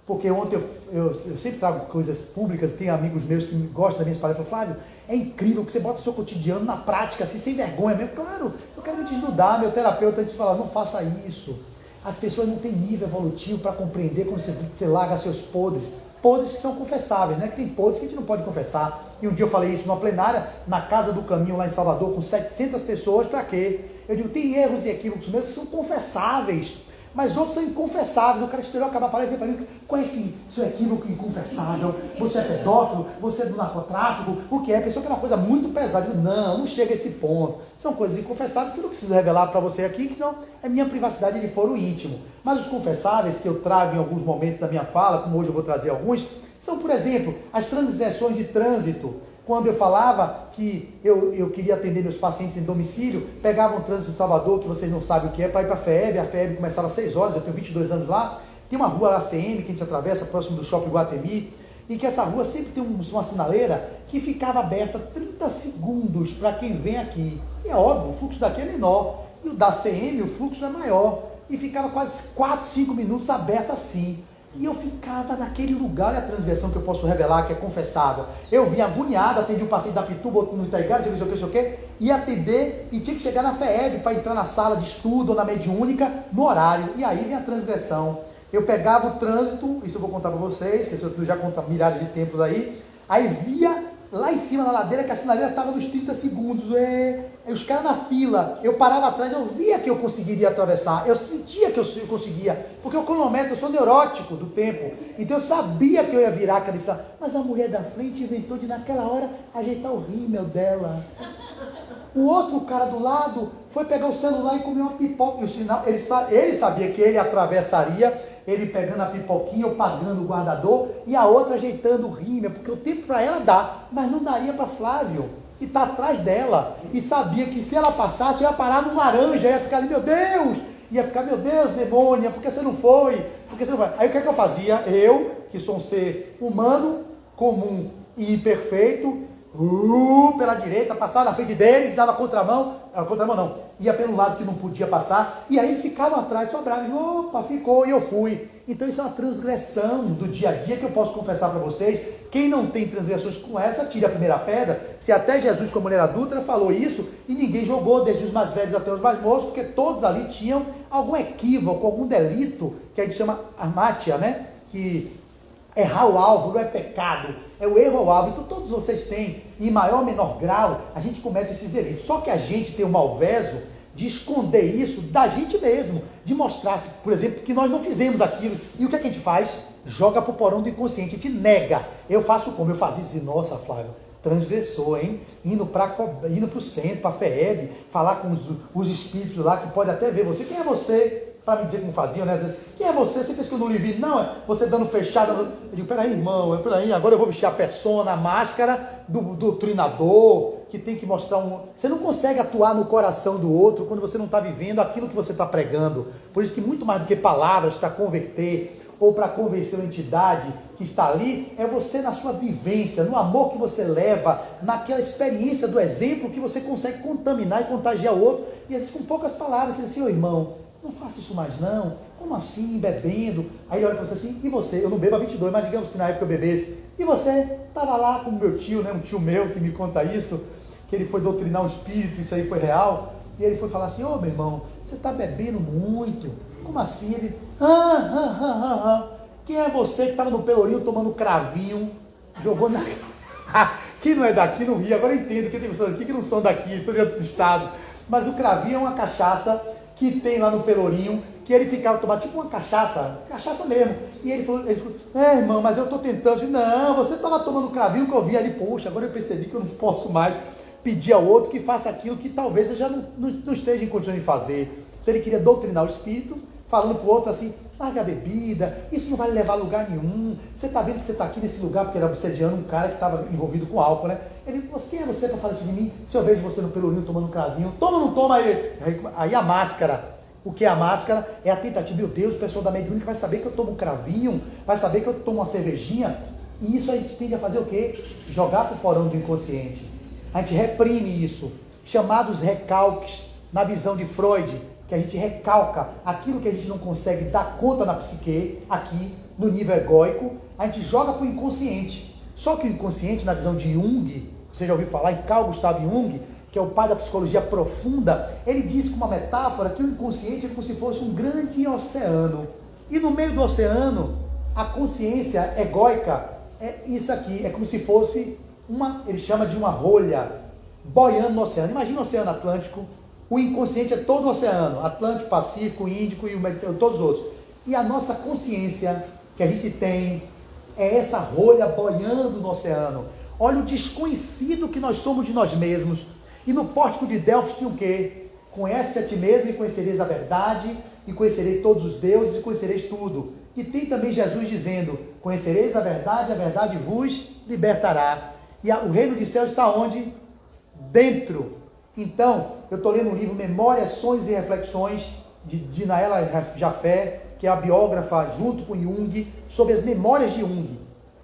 porque ontem eu sempre trago coisas públicas, tem amigos meus que gostam das minhas palestras. Flávio, é incrível que você bota o seu cotidiano na prática, assim, sem vergonha mesmo. Claro, eu quero me desnudar, meu terapeuta disse, não faça isso. As pessoas não têm nível evolutivo para compreender quando você larga seus podres que são confessáveis, né? Que tem podres que a gente não pode confessar. E um dia eu falei isso numa plenária, na Casa do Caminho lá em Salvador, com 700 pessoas, para quê? Eu digo, tem erros e equívocos meus que são confessáveis, mas outros são inconfessáveis. O cara esperou acabar a palestra e veio para mim: qual é esse seu equívoco inconfessável? Você é pedófilo? Você é do narcotráfico? O que é? Pensou que era uma coisa muito pesada. Eu digo, não chega a esse ponto. São coisas inconfessáveis que eu não preciso revelar para você aqui, que não é minha privacidade de foro íntimo. Mas os confessáveis que eu trago em alguns momentos da minha fala, como hoje eu vou trazer alguns, são, por exemplo, as transições de trânsito. Quando eu falava que eu queria atender meus pacientes em domicílio, pegava um trânsito em Salvador, que vocês não sabem o que é, para ir para a FEB. A FEB começava às 6 horas, eu tenho 22 anos lá. Tem uma rua ACM que a gente atravessa, próximo do Shopping Guatemi, e que essa rua sempre tem uma sinaleira que ficava aberta 30 segundos para quem vem aqui. E é óbvio, o fluxo daqui é menor, e o da ACM, o fluxo é maior. E ficava quase 4, 5 minutos aberto assim. E eu ficava naquele lugar, a transgressão que eu posso revelar, que é confessável. Eu vinha agoniado, atendi um paciente da Pituba, outro no Itaigara, sei o que, ia atender e tinha que chegar na FEEB para entrar na sala de estudo ou na mediúnica no horário. E aí vem a transgressão. Eu pegava o trânsito, isso eu vou contar para vocês, que eu já conto há milhares de tempos aí via lá em cima na ladeira que a sinaleira estava nos 30 segundos, os caras na fila, eu parava atrás, eu via que eu conseguiria atravessar, eu sentia que eu conseguia, porque o cronômetro, eu sou neurótico do tempo, então eu sabia que eu ia virar aquela estrada, mas a mulher da frente inventou de naquela hora ajeitar o rímel dela. O outro cara do lado foi pegar o celular e comer uma pipoca, e o sinal, ele sabia que ele atravessaria, ele pegando a pipoquinha, eu pagando o guardador, e a outra ajeitando o rímel, porque o tempo para ela dá, mas não daria para Flávio, que está atrás dela, e sabia que se ela passasse, eu ia parar no laranja, ia ficar ali, meu Deus, meu Deus, demônia, por que você não foi? Aí o que é que eu fazia? Eu, que sou um ser humano, comum e imperfeito, pela direita, passava na frente deles, dava contramão não, ia pelo lado que não podia passar, e aí eles ficavam atrás, sobravam, opa, ficou, e eu fui. Então isso é uma transgressão do dia a dia que eu posso confessar para vocês. Quem não tem transgressões com essa, tira a primeira pedra. Se até Jesus com a mulher adúltera falou isso, e ninguém jogou, desde os mais velhos até os mais moços, porque todos ali tinham algum equívoco, algum delito, que a gente chama armátia, né? Que errar o alvo não é pecado, é o erro ao alvo. Então todos vocês têm, em maior ou menor grau, a gente comete esses delitos. Só que a gente tem o malveso de esconder isso da gente mesmo, de mostrar, por exemplo, que nós não fizemos aquilo. E o que é que a gente faz? Joga pro porão do inconsciente, a gente nega. Eu faço como? Eu fazia isso e, nossa, Flávio, transgressor, hein? Indo pro centro, pra FEEB, falar com os espíritos lá, que pode até ver você. Quem é você? Para me dizer como faziam, né? Às vezes, quem é você? Você pensa que eu não lhe vi? Não, é você dando fechada. Eu digo, peraí, irmão, peraí, agora eu vou vestir a persona, a máscara do treinador, que tem que mostrar um... Você não consegue atuar no coração do outro quando você não está vivendo aquilo que você está pregando. Por isso que muito mais do que palavras para converter ou para convencer uma entidade que está ali, é você na sua vivência, no amor que você leva, naquela experiência do exemplo que você consegue contaminar e contagiar o outro, e às vezes com poucas palavras, você diz assim, ô irmão, não faça isso mais não, como assim, bebendo? Aí ele olha para você assim, e você? Eu não bebo há 22, mas digamos que na época eu bebesse, e você? Estava lá com o meu tio, né, um tio meu que me conta isso, que ele foi doutrinar um espírito, isso aí foi real, e ele foi falar assim, ô meu irmão, você está bebendo muito, como assim? Ele, quem é você que estava no Pelourinho tomando cravinho, jogou na... Quem não é daqui não ri, agora eu entendo, que tem pessoas aqui que não são daqui, são de outros estados, mas o cravinho é uma cachaça que tem lá no Pelourinho, que ele ficava tomando tipo uma cachaça mesmo, e ele falou, irmão, mas eu estou tentando, eu disse, não, você estava tomando cravinho que eu vi ali, poxa, agora eu percebi que eu não posso mais pedir ao outro que faça aquilo que talvez eu já não esteja em condições de fazer. Então ele queria doutrinar o espírito, falando para o outro assim, larga a bebida, isso não vai levar a lugar nenhum, você está vendo que você está aqui nesse lugar porque era obsediando um cara que estava envolvido com álcool, né? Ele falou, quem é você para falar isso de mim? Se eu vejo você no Pelourinho tomando um cravinho, toma ou não toma? Aí a máscara, o que é a máscara? É a tentativa, meu Deus, o pessoal da mediúnica vai saber que eu tomo um cravinho, vai saber que eu tomo uma cervejinha, e isso a gente tende a fazer o quê? Jogar para o porão do inconsciente. A gente reprime isso, chamados recalques, na visão de Freud, que a gente recalca aquilo que a gente não consegue dar conta na psique, aqui, no nível egóico, a gente joga para o inconsciente. Só que o inconsciente, na visão de Jung, você já ouviu falar em Carl Gustav Jung, que é o pai da psicologia profunda, ele diz com uma metáfora que o inconsciente é como se fosse um grande oceano. E no meio do oceano, a consciência egóica é isso aqui, é como se fosse ele chama de uma rolha boiando no oceano. Imagina o Oceano Atlântico, o inconsciente é todo o oceano, Atlântico, Pacífico, Índico e todos os outros. E a nossa consciência que a gente tem é essa rolha boiando no oceano. Olha o desconhecido que nós somos de nós mesmos. E no pórtico de Delfos tinha o quê? Conhece a ti mesmo e conhecereis a verdade, e conhecereis todos os deuses e conhecereis tudo. E tem também Jesus dizendo, conhecereis a verdade vos libertará. E o reino de céu está onde? Dentro. Então, eu estou lendo um livro, Memórias, Sonhos e Reflexões, de Naela Jafé, que é a biógrafa, junto com Jung, sobre as memórias de Jung.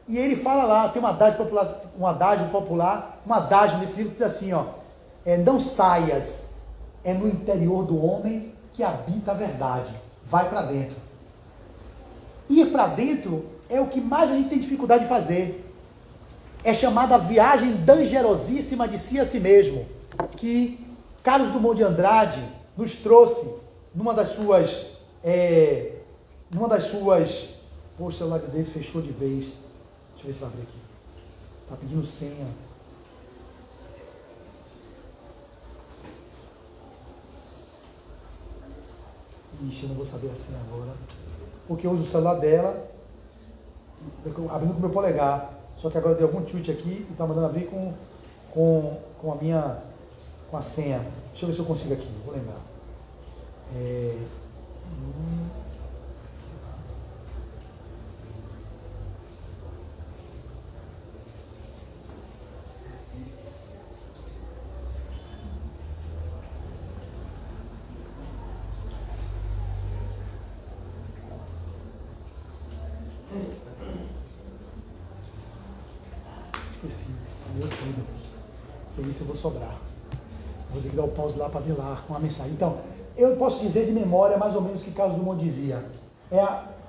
E ele fala lá, tem um adágio popular nesse livro que diz assim, ó, não saias, é no interior do homem que habita a verdade. Vai para dentro. Ir para dentro é o que mais a gente tem dificuldade de fazer. É chamada viagem dangerosíssima de si a si mesmo, que Carlos Drummond de Andrade nos trouxe numa das suas... Pô, o celular desse fechou de vez. Deixa eu ver se eu abrir aqui. Tá pedindo senha. Ixi, eu não vou saber a senha agora. Porque eu uso o celular dela, abrindo com o meu polegar. Só que agora deu algum chute aqui e tá mandando abrir com a senha. Deixa eu ver se eu consigo aqui, vou lembrar. Esqueci, deu tudo. Sem isso eu vou sobrar. Vou ter que dar o pause lá para ver lá uma mensagem. Então, eu posso dizer de memória mais ou menos o que Carlos Drummond dizia.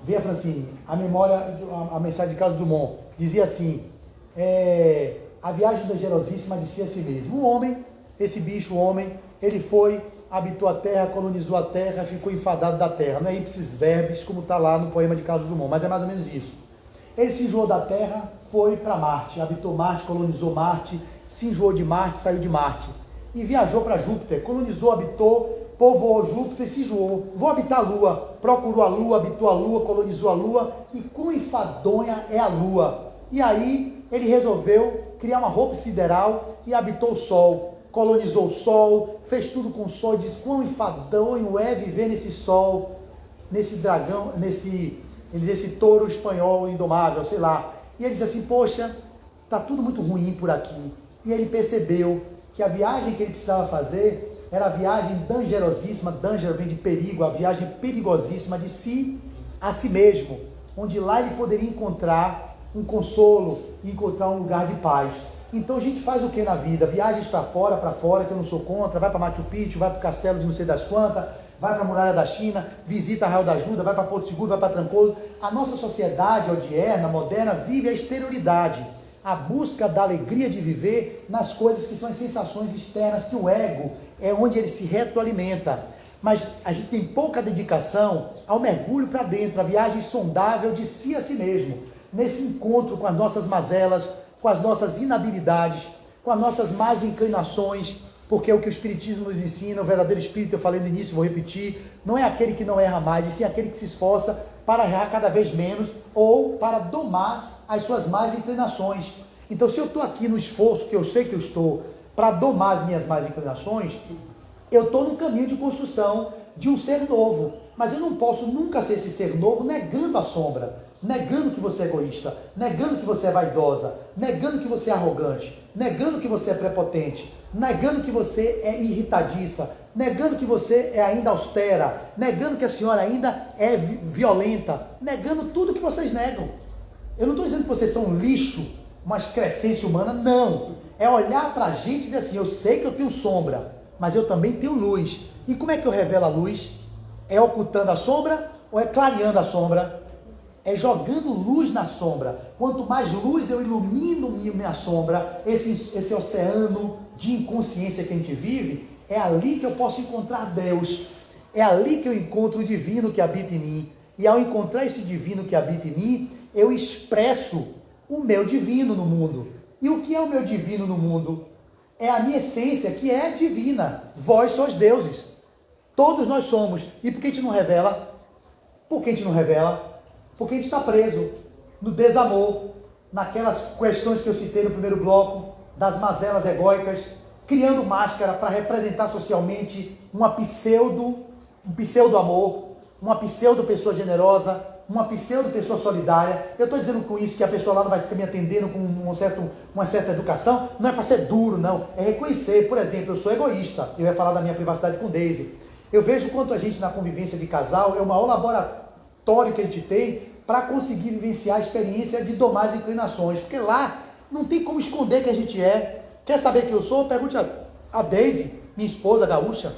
Veja, Francine, a mensagem de Carlos Drummond dizia assim, a viagem dangerosíssima de si a si mesmo. O homem, esse bicho, o homem, ele foi, habitou a terra, colonizou a terra, ficou enfadado da terra. Não é ipsis verbis, como está lá no poema de Carlos Drummond, mas é mais ou menos isso. Ele se enjoou da Terra, foi para Marte, habitou Marte, colonizou Marte, se enjoou de Marte, saiu de Marte. E viajou para Júpiter, colonizou, habitou, povoou Júpiter e se enjoou. Vou habitar a Lua, procurou a Lua, habitou a Lua, colonizou a Lua, e quão enfadonha é a Lua. E aí ele resolveu criar uma roupa sideral e habitou o Sol, colonizou o Sol, fez tudo com o Sol, e disse quão enfadonho é viver nesse Sol, nesse dragão, nesse touro espanhol indomável, sei lá. E ele disse assim, poxa, tá tudo muito ruim por aqui. E ele percebeu que a viagem que ele precisava fazer era a viagem dangerosíssima, danger vem de perigo, a viagem perigosíssima de si a si mesmo, onde lá ele poderia encontrar um consolo e encontrar um lugar de paz. Então a gente faz o que na vida? Viagens para fora, que eu não sou contra, vai para Machu Picchu, vai para o castelo de não sei das quantas, vai para a muralha da China, visita Arraial da Ajuda, vai para Porto Seguro, vai para Trancoso. A nossa sociedade odierna, moderna, vive a exterioridade, a busca da alegria de viver nas coisas que são as sensações externas, que o ego é onde ele se retroalimenta. Mas a gente tem pouca dedicação ao mergulho para dentro, a viagem sondável de si a si mesmo, nesse encontro com as nossas mazelas, com as nossas inabilidades, com as nossas más inclinações, porque é o que o Espiritismo nos ensina, o verdadeiro Espírito, eu falei no início, vou repetir, não é aquele que não erra mais, e sim aquele que se esforça para errar cada vez menos, ou para domar as suas más inclinações. Então, se eu estou aqui no esforço, que eu sei que eu estou, para domar as minhas más inclinações, eu estou no caminho de construção de um ser novo, mas eu não posso nunca ser esse ser novo negando a sombra, negando que você é egoísta, negando que você é vaidosa, negando que você é arrogante, negando que você é prepotente, negando que você é irritadiça, negando que você é ainda austera, negando que a senhora ainda é violenta, negando tudo que vocês negam. Eu não estou dizendo que vocês são um lixo, uma excrescência humana, não. É olhar para a gente e dizer assim, eu sei que eu tenho sombra, mas eu também tenho luz. E como é que eu revelo a luz? É ocultando a sombra ou é clareando a sombra? É jogando luz na sombra. Quanto mais luz eu ilumino minha sombra, esse oceano de inconsciência que a gente vive, é ali que eu posso encontrar Deus. É ali que eu encontro o divino que habita em mim. E ao encontrar esse divino que habita em mim, eu expresso o meu divino no mundo. E o que é o meu divino no mundo? É a minha essência, que é divina. Vós sois deuses. Todos nós somos. E por que a gente não revela? Por que a gente não revela? Porque a gente está preso no desamor, naquelas questões que eu citei no primeiro bloco, das mazelas egóicas, criando máscara para representar socialmente um pseudo amor, uma pseudo pessoa generosa, uma pseudo pessoa solidária. Eu estou dizendo com isso que a pessoa lá não vai ficar me atendendo com uma certa educação, não é para ser duro, não, é reconhecer. Por exemplo, eu sou egoísta, eu ia falar da minha privacidade com Daisy. Eu vejo quanto a gente na convivência de casal é o maior laboratório que a gente tem para conseguir vivenciar a experiência de domar as inclinações, porque lá não tem como esconder que a gente é. Quer saber quem eu sou? Pergunte a Daisy, minha esposa gaúcha.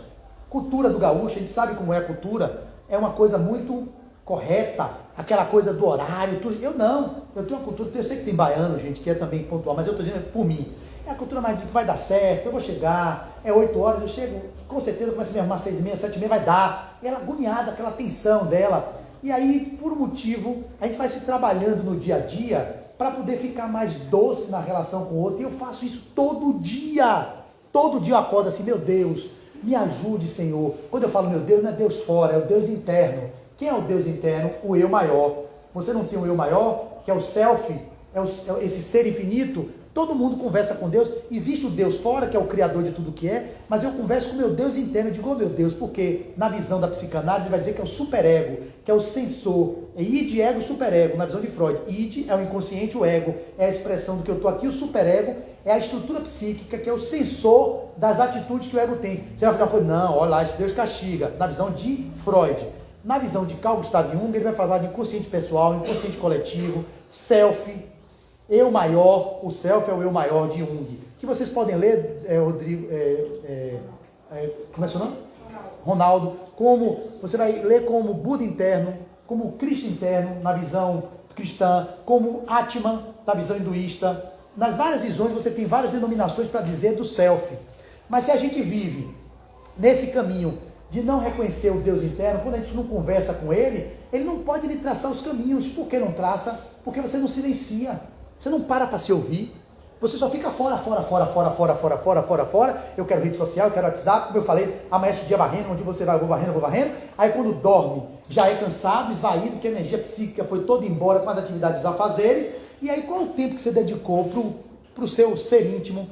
Cultura do gaúcho, a gente sabe como é a cultura, é uma coisa muito correta, aquela coisa do horário, tudo. Eu não, eu tenho uma cultura, eu sei que tem baiano, gente, que é também pontual, mas eu estou dizendo por mim. É a cultura mais de que vai dar certo, eu vou chegar, é 8 horas, eu chego, com certeza começa a me arrumar 6h30, 7h30, vai dar. E ela agoniada, aquela tensão dela. E aí, por um motivo, a gente vai se trabalhando no dia a dia para poder ficar mais doce na relação com o outro. E eu faço isso todo dia. Todo dia eu acordo assim, meu Deus, me ajude, Senhor. Quando eu falo meu Deus, não é Deus fora, é o Deus interno. Quem é o Deus interno? O eu maior. Você não tem um eu maior, que é o self, é esse ser infinito? Todo mundo conversa com Deus. Existe o Deus fora, que é o criador de tudo que é, mas eu converso com o meu Deus interno. Eu digo, oh meu Deus, porque na visão da psicanálise vai dizer que é o superego, que é o sensor. É id, ego, superego, na visão de Freud. Id é o inconsciente, o ego é a expressão do que eu estou aqui, o superego é a estrutura psíquica, que é o sensor das atitudes que o ego tem. Você vai fazer uma coisa, não, olha lá, isso Deus castiga, na visão de Freud. Na visão de Carl Gustav Jung, ele vai falar de inconsciente pessoal, inconsciente coletivo, self, eu maior. O self é o eu maior de Jung, que vocês podem ler, Rodrigo, como é seu nome? Ronaldo. Como você vai ler como Buda interno, como Cristo interno, na visão cristã, como Atman, na visão hinduísta. Nas várias visões você tem várias denominações para dizer do self. Mas se a gente vive nesse caminho de não reconhecer o Deus interno, quando a gente não conversa com Ele, Ele não pode lhe traçar os caminhos. Por que não traça? Porque você não silencia, você não para se ouvir, você só fica fora. Eu quero rede social, eu quero WhatsApp, como eu falei, amanhece o dia varrendo, onde você vai, eu vou varrendo. Aí quando dorme, já é cansado, esvaído, porque a energia psíquica foi toda embora com as atividades dos afazeres. E aí qual é o tempo que você dedicou para o seu ser íntimo,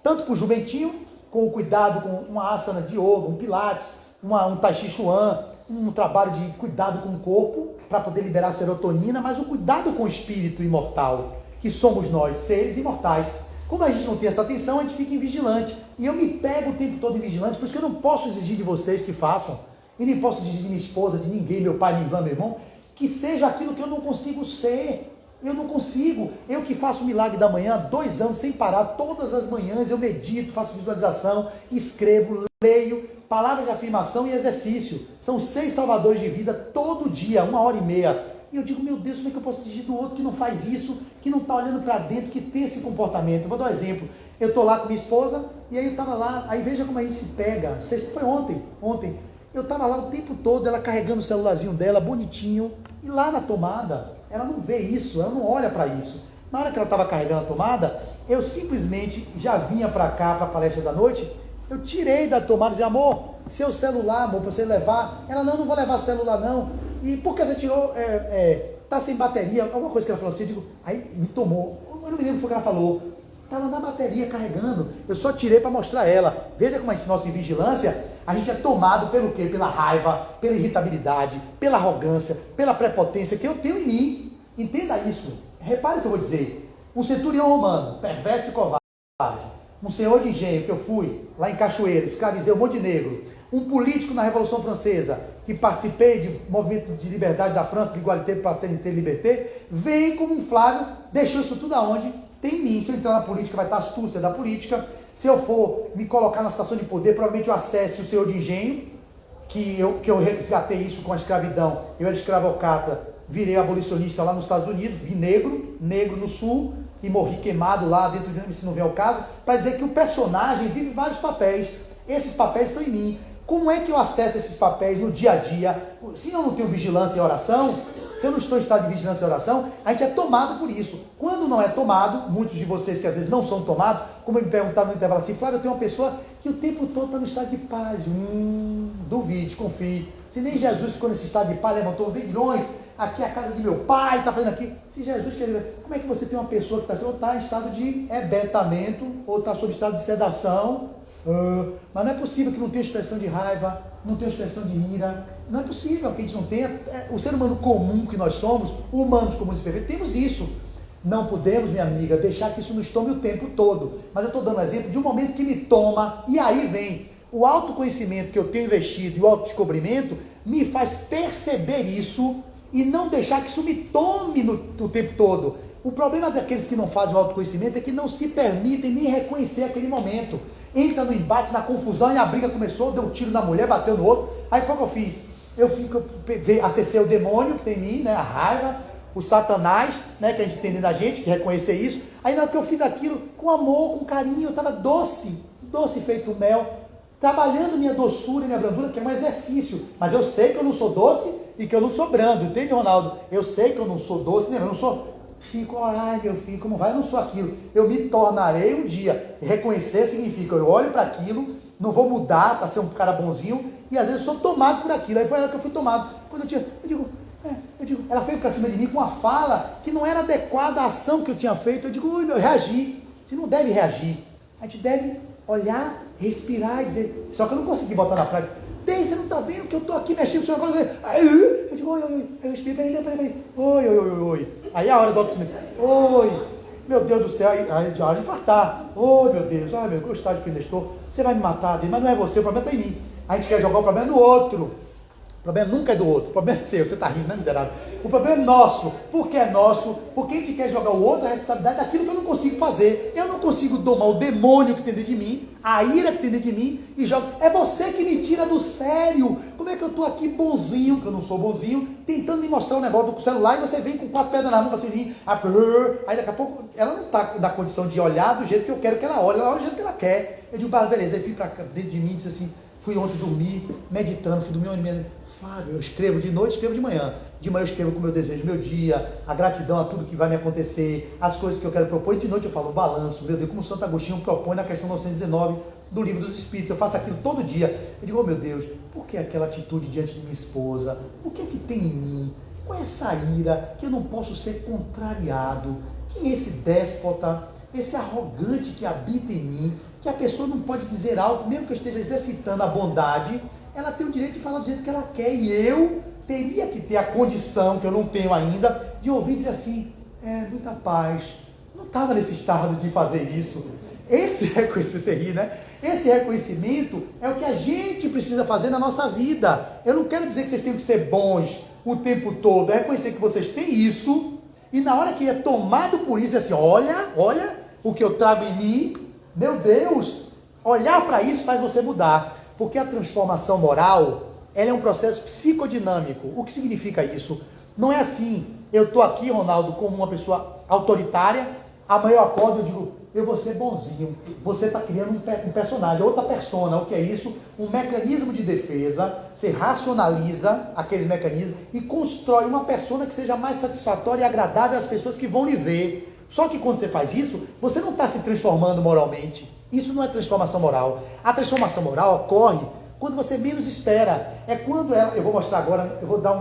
tanto para o jumentinho, com o cuidado com uma asana de yoga, um pilates, um tai chi chuan, um trabalho de cuidado com o corpo, para poder liberar serotonina, mas um cuidado com o espírito imortal, que somos nós, seres imortais. Como a gente não tem essa atenção, a gente fica invigilante. E eu me pego o tempo todo invigilante, por isso que eu não posso exigir de vocês que façam, e nem posso exigir de minha esposa, de ninguém, meu pai, minha irmã, meu irmão, que seja aquilo que eu não consigo ser. Eu não consigo. Eu que faço o milagre da manhã, 2 anos sem parar, todas as manhãs eu medito, faço visualização, escrevo, leio, palavras de afirmação e exercício. São 6 salvadores de vida todo dia, 1h30. E eu digo, meu Deus, como é que eu posso exigir do outro que não faz isso, que não está olhando para dentro, que tem esse comportamento? Eu vou dar um exemplo. Eu estou lá com minha esposa, e aí eu estava lá, aí veja como a gente se pega. Foi ontem. Eu estava lá o tempo todo, ela carregando o celularzinho dela, bonitinho, e lá na tomada, ela não vê isso, ela não olha para isso. Na hora que ela estava carregando a tomada, eu simplesmente já vinha para cá, para a palestra da noite, eu tirei da tomada e disse, amor, seu celular, amor, para você levar. Ela, não vou levar celular não. E por que você tirou? Tá sem bateria, alguma coisa que ela falou assim, eu digo, aí me tomou, eu não me lembro o que foi que ela falou. Estava na bateria carregando, eu só tirei para mostrar ela. Veja como a gente, nossa vigilância, a gente é tomado pelo quê? Pela raiva, pela irritabilidade, pela arrogância, pela prepotência que eu tenho em mim. Entenda isso. Repare o que eu vou dizer. Um centurião romano, perverso e covarde. Um senhor de engenho que eu fui lá em Cachoeira, escravizei um monte de negro. Um político na Revolução Francesa, que participei de movimento de liberdade da França, de igualité, fraternité, liberté, vem como um Flávio, deixou isso tudo aonde? Tem em mim. Se eu entrar na política, vai estar a astúcia da política. Se eu for me colocar na situação de poder, provavelmente eu acesse o senhor de engenho, que eu resgatei isso com a escravidão. Eu era escravocrata, virei abolicionista lá nos Estados Unidos, vi negro no sul, e morri queimado lá dentro de, se não vem ao caso, para dizer que o personagem vive vários papéis. Esses papéis estão em mim. Como é que eu acesso esses papéis no dia a dia? Se eu não tenho vigilância e oração, se eu não estou em estado de vigilância e oração, a gente é tomado por isso. Quando não é tomado, muitos de vocês que às vezes não são tomados, como me perguntaram no intervalo assim, Flávio, eu tenho uma pessoa que o tempo todo está no estado de paz. Duvide, confie. Se nem Jesus ficou nesse estado de paz, levantou milhões, aqui é a casa de meu pai, está fazendo aqui. Se Jesus quer, como é que você tem uma pessoa que está em estado de ebetamento, ou está sob estado de sedação, mas não é possível que não tenha expressão de raiva, não tenha expressão de ira, não é possível que a gente não tenha, o ser humano comum que nós somos, humanos comuns e perfeitos, temos isso. Não podemos, minha amiga, deixar que isso nos tome o tempo todo, mas eu estou dando um exemplo de um momento que me toma, e aí vem o autoconhecimento que eu tenho investido e o autodescobrimento, me faz perceber isso e não deixar que isso me tome no tempo todo. O problema daqueles que não fazem o autoconhecimento é que não se permitem nem reconhecer aquele momento. Entra no embate, na confusão, e a briga começou, deu um tiro na mulher, bateu no outro. Aí foi o que eu fiz? Acessei o demônio que tem em mim, né, a raiva, o satanás, né, que a gente tem dentro da gente, que reconhecer isso. Aí na hora que eu fiz aquilo, com amor, com carinho, eu estava doce feito mel, trabalhando minha doçura e minha brandura, que é um exercício. Mas eu sei que eu não sou doce e que eu não sou brando, entende, Ronaldo? Eu sei que eu não sou doce, né? Eu não sou... Fico, ai meu filho, como vai? Eu não sou aquilo. Eu me tornarei um dia. Reconhecer significa, eu olho para aquilo, não vou mudar para ser um cara bonzinho, e às vezes sou tomado por aquilo. Aí foi ela que eu fui tomado. Quando eu digo, ela veio para cima de mim com uma fala que não era adequada à ação que eu tinha feito. Eu digo, eu reagi. Você não deve reagir. A gente deve olhar, respirar e dizer, só que eu não consegui botar na prática. Você não está vendo que eu estou aqui mexendo com o seu negócio? Eu digo, oi, eu respiro, peraí. Oi. Aí a hora do autoconhecimento, oi, meu Deus do céu, aí a hora de infartar. Oi, meu Deus, ai meu, que estágio que ainda estou. Você vai me matar, mas não é você, o problema está em mim. A gente quer jogar o problema no outro. O problema nunca é do outro, o problema é seu, você está rindo, né, miserável? O problema é nosso. Por que é nosso? Porque a gente quer jogar o outro a responsabilidade daquilo que eu não consigo fazer. Eu não consigo domar o demônio que tem dentro de mim, a ira que tem dentro de mim, e joga. É você que me tira do sério. Como é que eu estou aqui bonzinho, que eu não sou bonzinho, tentando me mostrar um negócio do celular, e você vem com 4 pedras na mão, assim, aí daqui a pouco ela não está na condição de olhar do jeito que eu quero que ela olhe do jeito que ela quer. Eu digo, beleza, aí fui para dentro de mim e disse assim, Fui ontem dormir, meditando, fui dormir onde Flávio, eu escrevo de noite, escrevo de manhã. De manhã eu escrevo com o meu desejo, meu dia, a gratidão a tudo que vai me acontecer, as coisas que eu quero propor. E de noite eu falo o balanço, meu Deus, como Santo Agostinho propõe na questão 919 do Livro dos Espíritos. Eu faço aquilo todo dia. Eu digo, oh meu Deus, por que aquela atitude diante de minha esposa? O que é que tem em mim? Qual é essa ira que eu não posso ser contrariado? Quem é esse déspota, esse arrogante que habita em mim, que a pessoa não pode dizer algo, mesmo que eu esteja exercitando a bondade, ela tem o direito de falar do jeito que ela quer, e eu teria que ter a condição, que eu não tenho ainda, de ouvir dizer assim, muita paz, não estava nesse estado de fazer isso. Esse reconhecimento, você ri, né? Esse reconhecimento é o que a gente precisa fazer na nossa vida. Eu não quero dizer que vocês têm que ser bons o tempo todo, é reconhecer que vocês têm isso, e na hora que é tomado por isso, é assim, olha o que eu trago em mim, meu Deus, olhar para isso faz você mudar. Porque a transformação moral, ela é um processo psicodinâmico. O que significa isso? Não é assim, eu estou aqui, Ronaldo, como uma pessoa autoritária, amanhã eu acordo e digo, eu vou ser bonzinho. Você está criando um personagem, outra persona. O que é isso? Um mecanismo de defesa. Você racionaliza aqueles mecanismos e constrói uma persona que seja mais satisfatória e agradável às pessoas que vão lhe ver. Só que quando você faz isso, você não está se transformando moralmente. Isso não é transformação moral. A transformação moral ocorre quando você menos espera. É quando eu vou mostrar agora, eu vou dar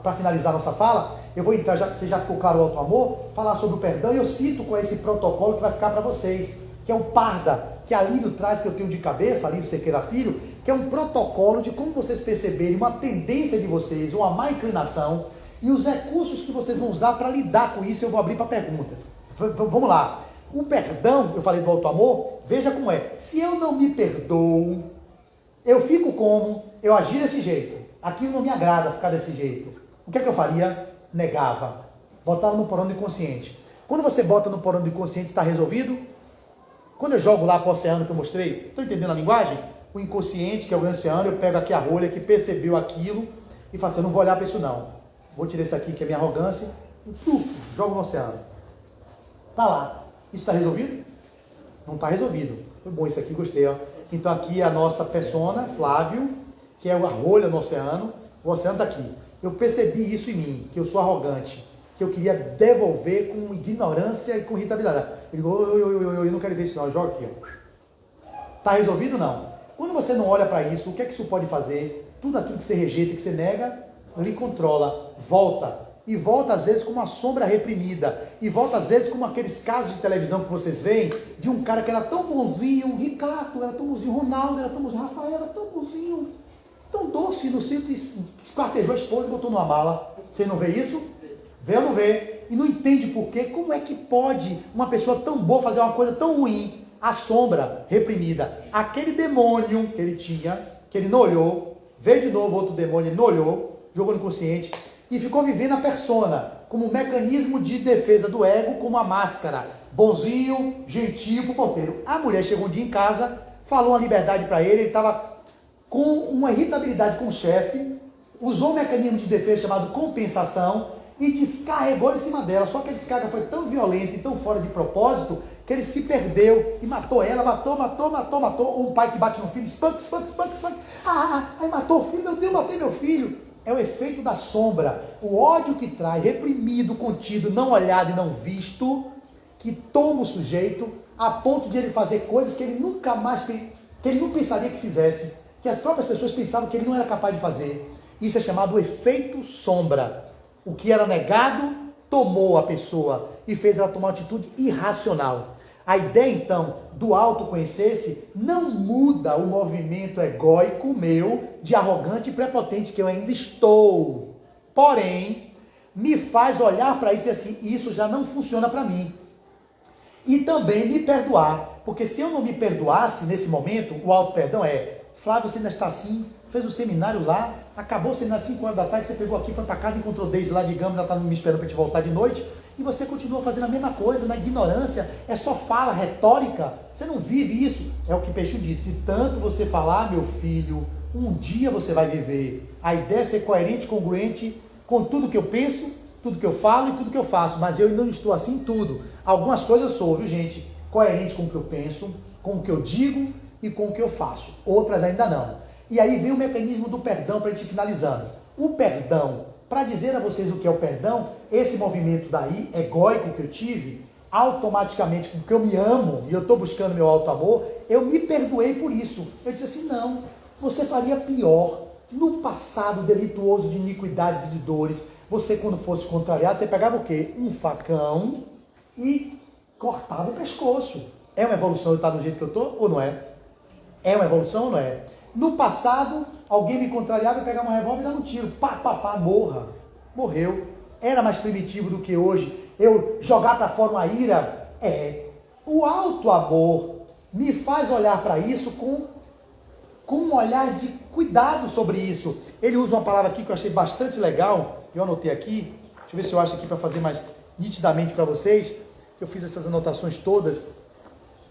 para finalizar nossa fala, eu vou entrar, você já ficou claro o auto-amor, falar sobre o perdão, e eu cito com esse protocolo que vai ficar para vocês, que é o PARDA, que a Lírio traz, que eu tenho de cabeça, a Lírio Cerqueira Filho, que é um protocolo de como vocês perceberem uma tendência de vocês, uma má inclinação, e os recursos que vocês vão usar para lidar com isso. Eu vou abrir para perguntas. Vamos lá. O perdão, eu falei do auto-amor, veja como é. Se eu não me perdoo, eu fico como? Eu agir desse jeito. Aquilo não me agrada ficar desse jeito. O que é que eu faria? Negava. Botava no porão do inconsciente. Quando você bota no porão do inconsciente, está resolvido? Quando eu jogo lá para o oceano que eu mostrei, estão entendendo a linguagem? O inconsciente, que é o grande oceano, eu pego aqui a rolha que percebeu aquilo e falo assim, eu não vou olhar para isso não. Vou tirar isso aqui, que é minha arrogância, e jogo no oceano. Está lá. Isso está resolvido? Não está resolvido. Foi bom isso aqui, gostei. Ó. Então aqui é a nossa persona, Flávio, que é a rolha no oceano. O oceano está aqui. Eu percebi isso em mim, que eu sou arrogante, que eu queria devolver com ignorância e com irritabilidade. Eu digo, eu não quero ver isso não, eu jogo aqui. Está resolvido? Não. Quando você não olha para isso, o que é que isso pode fazer? Tudo aquilo que você rejeita, que você nega, lhe controla, volta. E volta às vezes como uma sombra reprimida. E volta às vezes como aqueles casos de televisão que vocês veem, de um cara que era tão bonzinho, Ricardo era tão bonzinho, Ronaldo era tão bonzinho, Rafael era tão bonzinho, tão doce, no centro, esquartejou a esposa e botou numa mala. Você não vê isso? Vê ou não vê? E não entende por quê? Como é que pode uma pessoa tão boa fazer uma coisa tão ruim? A sombra reprimida. Aquele demônio que ele tinha, que ele não olhou, veio de novo outro demônio, ele não olhou, jogou no inconsciente, e ficou vivendo a persona, como um mecanismo de defesa do ego, como uma máscara, bonzinho, gentil pro porteiro. A mulher chegou um dia em casa, falou uma liberdade para ele estava com uma irritabilidade com o chefe, usou um mecanismo de defesa chamado compensação e descarregou em cima dela, só que a descarga foi tão violenta e tão fora de propósito, que ele se perdeu e matou ela, matou, um pai que bate no filho, espanca, aí matou o filho, meu Deus, matei meu filho. É o efeito da sombra, o ódio que traz, reprimido, contido, não olhado e não visto, que toma o sujeito a ponto de ele fazer coisas que ele nunca mais, que ele não pensaria que fizesse, que as próprias pessoas pensavam que ele não era capaz de fazer. Isso é chamado efeito sombra. O que era negado tomou a pessoa e fez ela tomar uma atitude irracional. A ideia, então, do autoconhecer-se não muda o movimento egóico meu de arrogante e prepotente que eu ainda estou. Porém, me faz olhar para isso e assim, isso já não funciona para mim. E também me perdoar. Porque se eu não me perdoasse nesse momento, o auto-perdão é, Flávio, você ainda está assim, fez um seminário lá, acabou o seminário às 5 horas da tarde, você pegou aqui, foi para casa, encontrou Deise lá, digamos, ela está me esperando para te voltar de noite, e você continua fazendo a mesma coisa, na ignorância, é só fala, retórica, você não vive isso. É o que Peixinho disse, de tanto você falar, meu filho, um dia você vai viver. A ideia é ser coerente, congruente com tudo que eu penso, tudo que eu falo e tudo que eu faço, mas eu não estou assim em tudo. Algumas coisas eu sou, viu gente? Coerente com o que eu penso, com o que eu digo e com o que eu faço. Outras ainda não. E aí vem o mecanismo do perdão para a gente ir finalizando. O perdão, para dizer a vocês o que é o perdão, esse movimento daí, egóico que eu tive, automaticamente, porque eu me amo e eu estou buscando meu auto-amor, eu me perdoei por isso. Eu disse assim, não, você faria pior. No passado delituoso de iniquidades e de dores, você quando fosse contrariado, você pegava o quê? Um facão e cortava o pescoço. É uma evolução eu estar do jeito que eu estou ou não é? É uma evolução ou não é? No passado, alguém me contrariava e pegava um revólver e dava um tiro. Pá, pá, pá, morra. Morreu. Era mais primitivo do que hoje. Eu jogar para fora uma ira. O alto amor me faz olhar para isso com um olhar de cuidado sobre isso. Ele usa uma palavra aqui que eu achei bastante legal. Eu anotei aqui. Deixa eu ver se eu acho aqui para fazer mais nitidamente para vocês. Eu fiz essas anotações todas.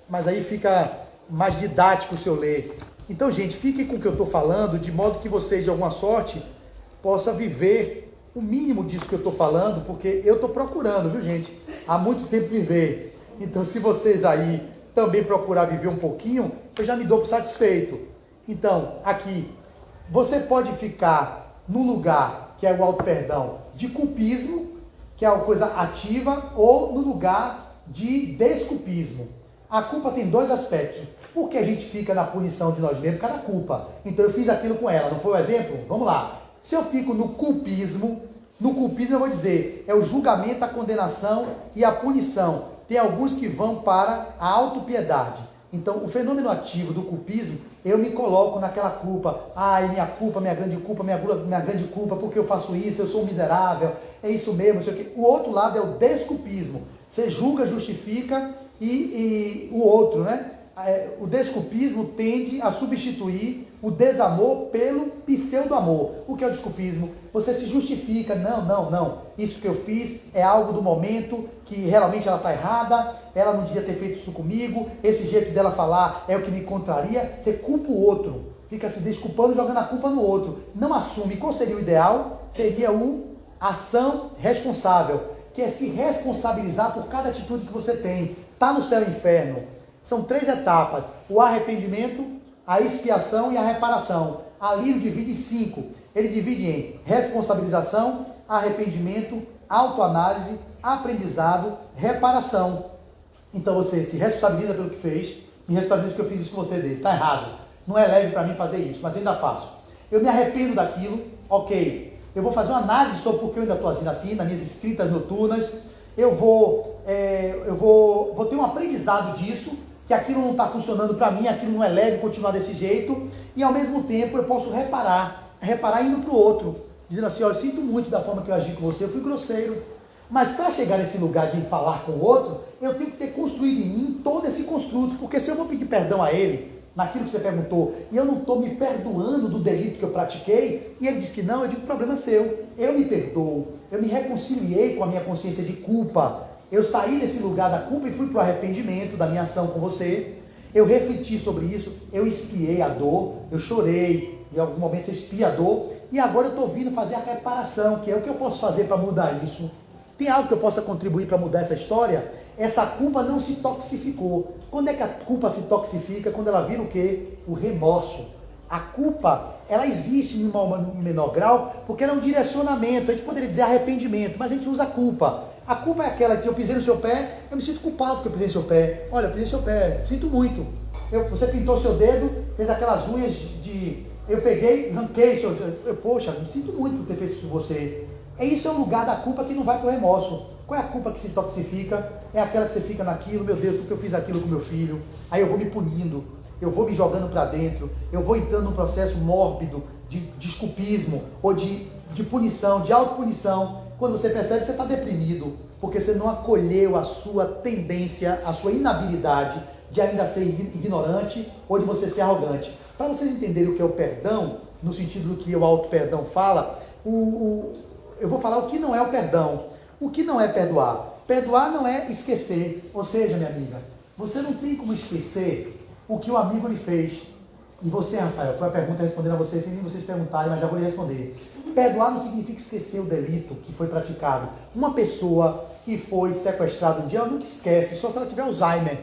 Mas aí fica mais didático se eu ler. Então, gente, fiquem com o que eu estou falando, de modo que vocês, de alguma sorte, possam viver o mínimo disso que eu estou falando, porque eu estou procurando, viu, gente? Há muito tempo viver. Então, se vocês aí também procurar viver um pouquinho, eu já me dou por satisfeito. Então, aqui, você pode ficar num lugar, que é o auto-perdão, de culpismo, que é uma coisa ativa, ou no lugar de desculpismo. A culpa tem dois aspectos. Por que a gente fica na punição de nós mesmos? Por causa da culpa. Então eu fiz aquilo com ela, não foi o exemplo? Vamos lá. Se eu fico no culpismo eu vou dizer, é o julgamento, a condenação e a punição. Tem alguns que vão para a autopiedade. Então o fenômeno ativo do culpismo, eu me coloco naquela culpa. Ai, minha culpa, minha grande culpa, minha grande culpa, porque eu faço isso, eu sou um miserável, é isso mesmo, não sei o quê. O outro lado é o desculpismo. Você julga, justifica e o outro, né? O desculpismo tende a substituir o desamor pelo pseudo-amor. O que é o desculpismo? Você se justifica, não, isso que eu fiz é algo do momento, que realmente ela está errada, ela não devia ter feito isso comigo, esse jeito dela falar é o que me contraria. Você culpa o outro, fica se desculpando, jogando a culpa no outro. Não assume. Qual seria o ideal? Seria a ação responsável, que é se responsabilizar por cada atitude que você tem. Está no céu e inferno. São 3 etapas: o arrependimento, a expiação e a reparação. Ali ele divide em 5. Ele divide em responsabilização, arrependimento, autoanálise, aprendizado, reparação. Então você se responsabiliza pelo que fez, me responsabiliza porque eu fiz isso com você dele. Está errado. Não é leve para mim fazer isso, mas ainda faço. Eu me arrependo daquilo, ok. Eu vou fazer uma análise sobre por que eu ainda estou agindo assim, nas minhas escritas noturnas. Eu vou ter um aprendizado disso, que aquilo não está funcionando para mim, aquilo não é leve continuar desse jeito, e ao mesmo tempo eu posso reparar indo para o outro, dizendo assim, olha, eu sinto muito da forma que eu agi com você, eu fui grosseiro, mas para chegar nesse lugar de falar com o outro, eu tenho que ter construído em mim todo esse construto, porque se eu vou pedir perdão a ele, naquilo que você perguntou, e eu não estou me perdoando do delito que eu pratiquei, e ele diz que não, eu digo, problema seu, eu me perdoo, eu me reconciliei com a minha consciência de culpa, eu saí desse lugar da culpa e fui para o arrependimento da minha ação com você, eu refleti sobre isso, eu expiei a dor, eu chorei, em algum momento você expia a dor, e agora eu estou vindo fazer a reparação, que é o que eu posso fazer para mudar isso. Tem algo que eu possa contribuir para mudar essa história? Essa culpa não se toxificou. Quando é que a culpa se toxifica? Quando ela vira o quê? O remorso. A culpa, ela existe em um menor grau, porque ela é um direcionamento. A gente poderia dizer arrependimento, mas a gente usa a culpa. A culpa é aquela que eu pisei no seu pé, eu me sinto culpado porque eu pisei no seu pé. Olha, eu pisei no seu pé, sinto muito. Você pintou seu dedo, fez aquelas unhas de... Eu peguei, arranquei seu dedo. Poxa, me sinto muito por ter feito isso com você. Isso é o lugar da culpa que não vai para o remorso. Qual é a culpa que se toxifica? É aquela que você fica naquilo, meu Deus, porque eu fiz aquilo com meu filho. Aí eu vou me punindo, eu vou me jogando para dentro, eu vou entrando num processo mórbido de desculpismo ou de punição, de autopunição. Quando você percebe, você está deprimido, porque você não acolheu a sua tendência, a sua inabilidade de ainda ser ignorante ou de você ser arrogante. Para vocês entenderem o que é o perdão, no sentido do que o auto-perdão fala, eu vou falar o que não é o perdão. O que não é perdoar? Perdoar não é esquecer. Ou seja, minha amiga, você não tem como esquecer o que o amigo lhe fez. E você, Rafael, foi a pergunta respondendo a vocês, sem nem vocês perguntarem, mas já vou lhe responder. Perdoar não significa esquecer o delito que foi praticado. Uma pessoa que foi sequestrada um dia, ela nunca esquece, só se ela tiver Alzheimer.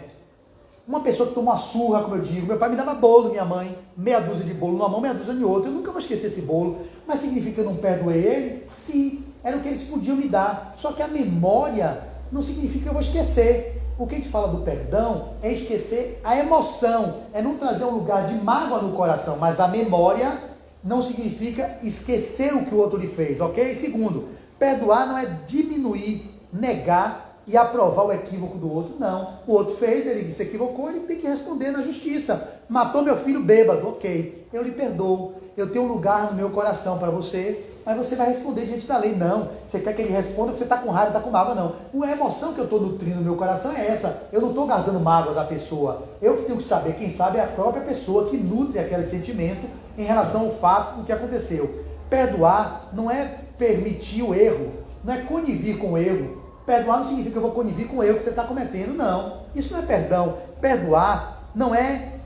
Uma pessoa que toma uma surra, como eu digo, meu pai me dava bolo, minha mãe, meia dúzia de bolo numa mão, meia dúzia de outra. Eu nunca vou esquecer esse bolo. Mas significa que eu não perdoei ele? Sim, era o que eles podiam me dar. Só que a memória não significa que eu vou esquecer. O que a gente fala do perdão é esquecer a emoção, é não trazer um lugar de mágoa no coração, mas a memória não significa esquecer o que o outro lhe fez, ok? Segundo, perdoar não é diminuir, negar e aprovar o equívoco do outro, não. O outro fez, ele se equivocou, ele tem que responder na justiça. Matou meu filho bêbado, ok, eu lhe perdoo, eu tenho um lugar no meu coração para você, mas você vai responder diante da lei, não. Você quer que ele responda porque você está com raiva, está com mágoa, não. A emoção que eu estou nutrindo no meu coração é essa, eu não estou guardando mágoa da pessoa, eu que tenho que saber, quem sabe é a própria pessoa que nutre aquele sentimento em relação ao fato do que aconteceu. Perdoar não é permitir o erro, não é conivir com o erro. Perdoar não significa que eu vou conivir com o erro que você está cometendo, não. Isso não é perdão. Perdoar não é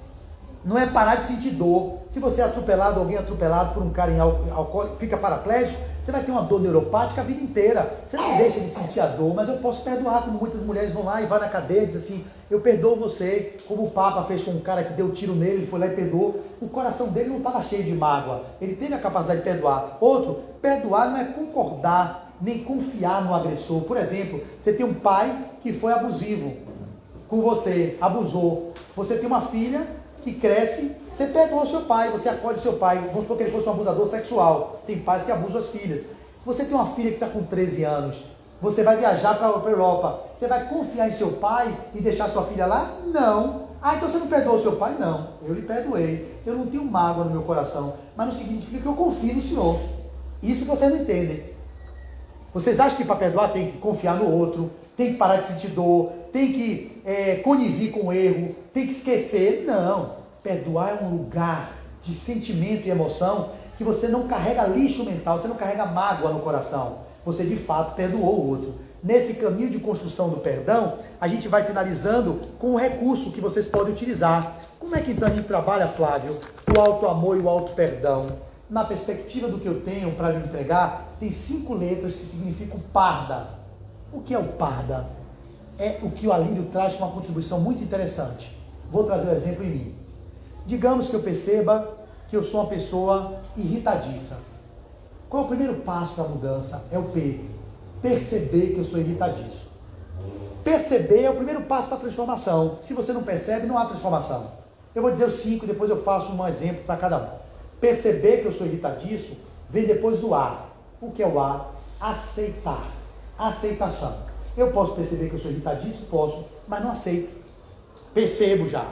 parar de sentir dor. Se você é atropelado, alguém atropelado por um cara em álcool, fica paraplégico, você vai ter uma dor neuropática a vida inteira. Você não deixa de sentir a dor, mas eu posso perdoar, como muitas mulheres vão lá e vão na cadeia e dizem assim, eu perdoo você, como o Papa fez com um cara que deu tiro nele, ele foi lá e perdoou. O coração dele não estava cheio de mágoa, ele teve a capacidade de perdoar. Outro, perdoar não é concordar, nem confiar no agressor. Por exemplo, você tem um pai que foi abusivo com você, abusou. Você tem uma filha que cresce, você perdoa o seu pai, você acolhe o seu pai. Vamos supor que ele fosse um abusador sexual. Tem pais que abusam as filhas. Você tem uma filha que está com 13 anos, você vai viajar para a Europa, você vai confiar em seu pai e deixar sua filha lá? Não. Ah, então você não perdoou o seu pai? Não, eu lhe perdoei. Eu não tenho mágoa no meu coração, mas não significa que eu confio no Senhor. Isso vocês não entendem. Vocês acham que para perdoar tem que confiar no outro, tem que parar de sentir dor, tem que conivir com o erro, tem que esquecer? Não. Perdoar é um lugar de sentimento e emoção que você não carrega lixo mental, você não carrega mágoa no coração. Você de fato perdoou o outro. Nesse caminho de construção do perdão, a gente vai finalizando com um recurso que vocês podem utilizar. Como é que então a gente trabalha, Flávio, o alto amor e o alto perdão? Na perspectiva do que eu tenho para lhe entregar, tem 5 letras que significam parda. O que é o parda? É o que o Alírio traz com uma contribuição muito interessante. Vou trazer um exemplo em mim. Digamos que eu perceba que eu sou uma pessoa irritadiça. Qual é o primeiro passo para a mudança? É o P. Perceber que eu sou irritadiço. Perceber é o primeiro passo para a transformação. Se você não percebe, não há transformação. Eu vou dizer os 5, depois eu faço um exemplo para cada um. Perceber que eu sou irritadiço, vem depois o A. O que é o A? Aceitar. Aceitação. Eu posso perceber que eu sou irritadiço? Posso, mas não aceito. Percebo já,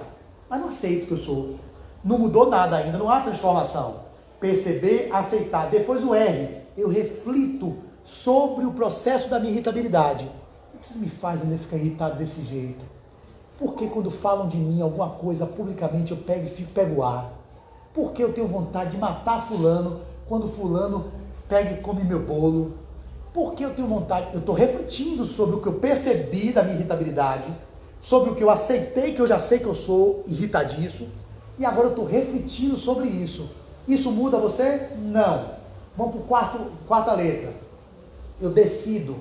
mas não aceito que eu sou. Não mudou nada ainda, não há transformação. Perceber, aceitar. Depois o R. Eu reflito sobre o processo da minha irritabilidade. O que me faz ainda ficar irritado desse jeito? Por que quando falam de mim alguma coisa publicamente eu pego ar? Por que eu tenho vontade de matar fulano quando fulano pega e come meu bolo? Por que eu tenho vontade? Eu estou refletindo sobre o que eu percebi da minha irritabilidade, sobre o que eu aceitei, que eu já sei que eu sou irritadiço, e agora eu estou refletindo sobre isso. Isso muda você? Não. Vamos para a quarta letra. Eu decido.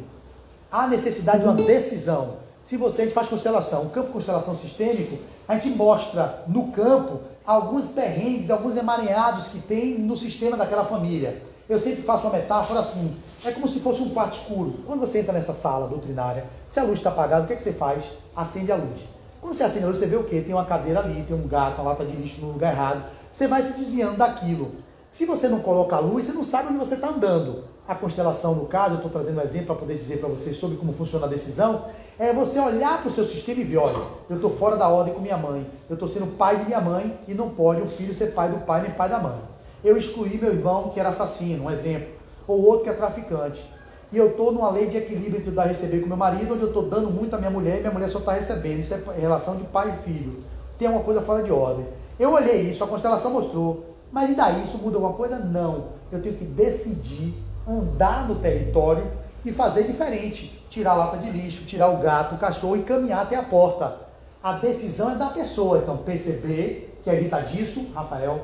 Há necessidade de uma decisão. Se a gente faz constelação, o campo de constelação sistêmico, a gente mostra no campo alguns perrengues, alguns emaranhados que tem no sistema daquela família. Eu sempre faço uma metáfora assim, é como se fosse um quarto escuro. Quando você entra nessa sala doutrinária, se a luz está apagada, o que você faz? Acende a luz. Quando você acende a luz, você vê o quê? Tem uma cadeira ali, tem um gato, uma lata de lixo no lugar errado. Você vai se desviando daquilo. Se você não coloca a luz, você não sabe onde você está andando. A constelação, no caso, eu estou trazendo um exemplo para poder dizer para vocês sobre como funciona a decisão, é você olhar para o seu sistema e ver, olha, eu estou fora da ordem com minha mãe, eu estou sendo pai de minha mãe e não pode um filho ser pai do pai nem pai da mãe. Eu excluí meu irmão que era assassino, um exemplo, ou outro que é traficante. E eu estou numa lei de equilíbrio entre dar e receber com meu marido, onde eu estou dando muito a minha mulher e minha mulher só está recebendo. Isso é relação de pai e filho. Tem uma coisa fora de ordem. Eu olhei isso, a constelação mostrou. Mas e daí? Isso muda alguma coisa? Não. Eu tenho que decidir andar no território e fazer diferente. Tirar a lata de lixo, tirar o gato, o cachorro e caminhar até a porta. A decisão é da pessoa. Então, perceber que é irritadiço, Rafael,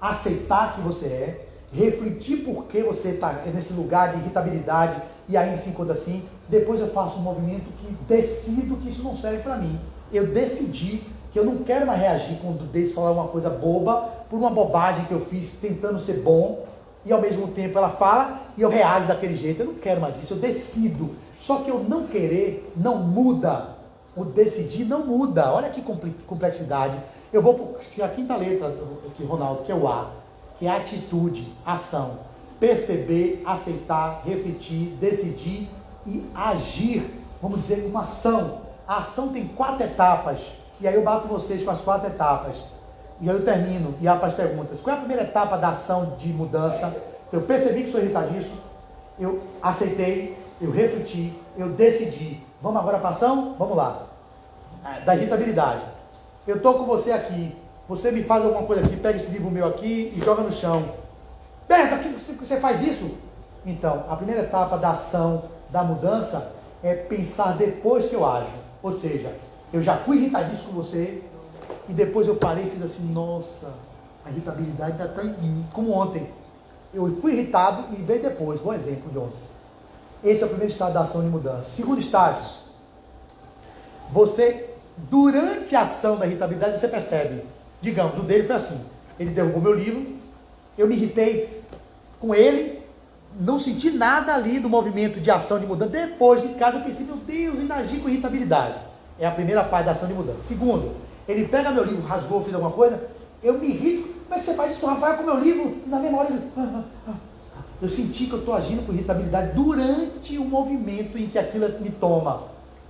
aceitar que você é, refletir por que você está nesse lugar de irritabilidade e ainda se encontra assim. Depois eu faço um movimento que decido que isso não serve para mim. Eu decidi que eu não quero mais reagir quando Deise falar uma coisa boba, por uma bobagem que eu fiz tentando ser bom, e ao mesmo tempo ela fala e eu reajo daquele jeito. Eu não quero mais isso, eu decido. Só que eu não querer não muda, o decidir não muda. Olha que complexidade. Eu vou para a quinta letra aqui, Ronaldo, que é o A, que é atitude, ação. Perceber, aceitar, refletir, decidir e agir. Vamos dizer, uma ação. A ação tem 4 etapas. E aí eu bato vocês com as 4 etapas. E aí eu termino e abro as perguntas. Qual é a primeira etapa da ação de mudança? Eu percebi que sou irritadiço, eu aceitei, eu refleti, eu decidi. Vamos agora para a ação? Vamos lá. Da irritabilidade. Eu estou com você aqui, você me faz alguma coisa aqui, pega esse livro meu aqui e joga no chão. Berta, por que você faz isso? Então, a primeira etapa da ação, da mudança, é pensar depois que eu ajo. Ou seja, eu já fui irritadíssimo com você, e depois eu parei e fiz assim, nossa, a irritabilidade ainda está em mim, como ontem. Eu fui irritado e veio depois, bom exemplo de ontem. Esse é o primeiro estágio da ação de mudança. Segundo estágio, você, durante a ação da irritabilidade, você percebe, digamos, o dele foi assim, ele derrubou meu livro, eu me irritei com ele, não senti nada ali do movimento de ação de mudança. Depois de casa eu pensei, meu Deus, ainda agi com irritabilidade. É a primeira parte da ação de mudança. Segundo, ele pega meu livro, rasgou, fez alguma coisa, eu me irrito. Como é que você faz isso, Rafael, com meu livro? E na mesma hora eu senti que eu estou agindo com irritabilidade durante o movimento em que aquilo me toma.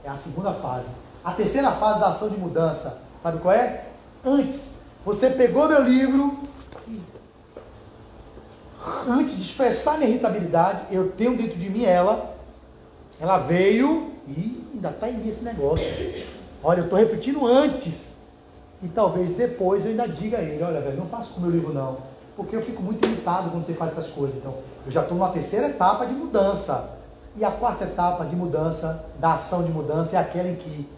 É a segunda fase. A terceira fase da ação de mudança, sabe qual é? Antes, você pegou meu livro e antes de expressar minha irritabilidade, eu tenho dentro de mim ela veio e ainda está em mim esse negócio. Olha, eu estou refletindo antes. E talvez depois eu ainda diga a ele, olha, velho, não faça com o meu livro não, porque eu fico muito irritado quando você faz essas coisas. Então, eu já estou numa terceira etapa de mudança. E a quarta etapa de mudança, da ação de mudança, é aquela em que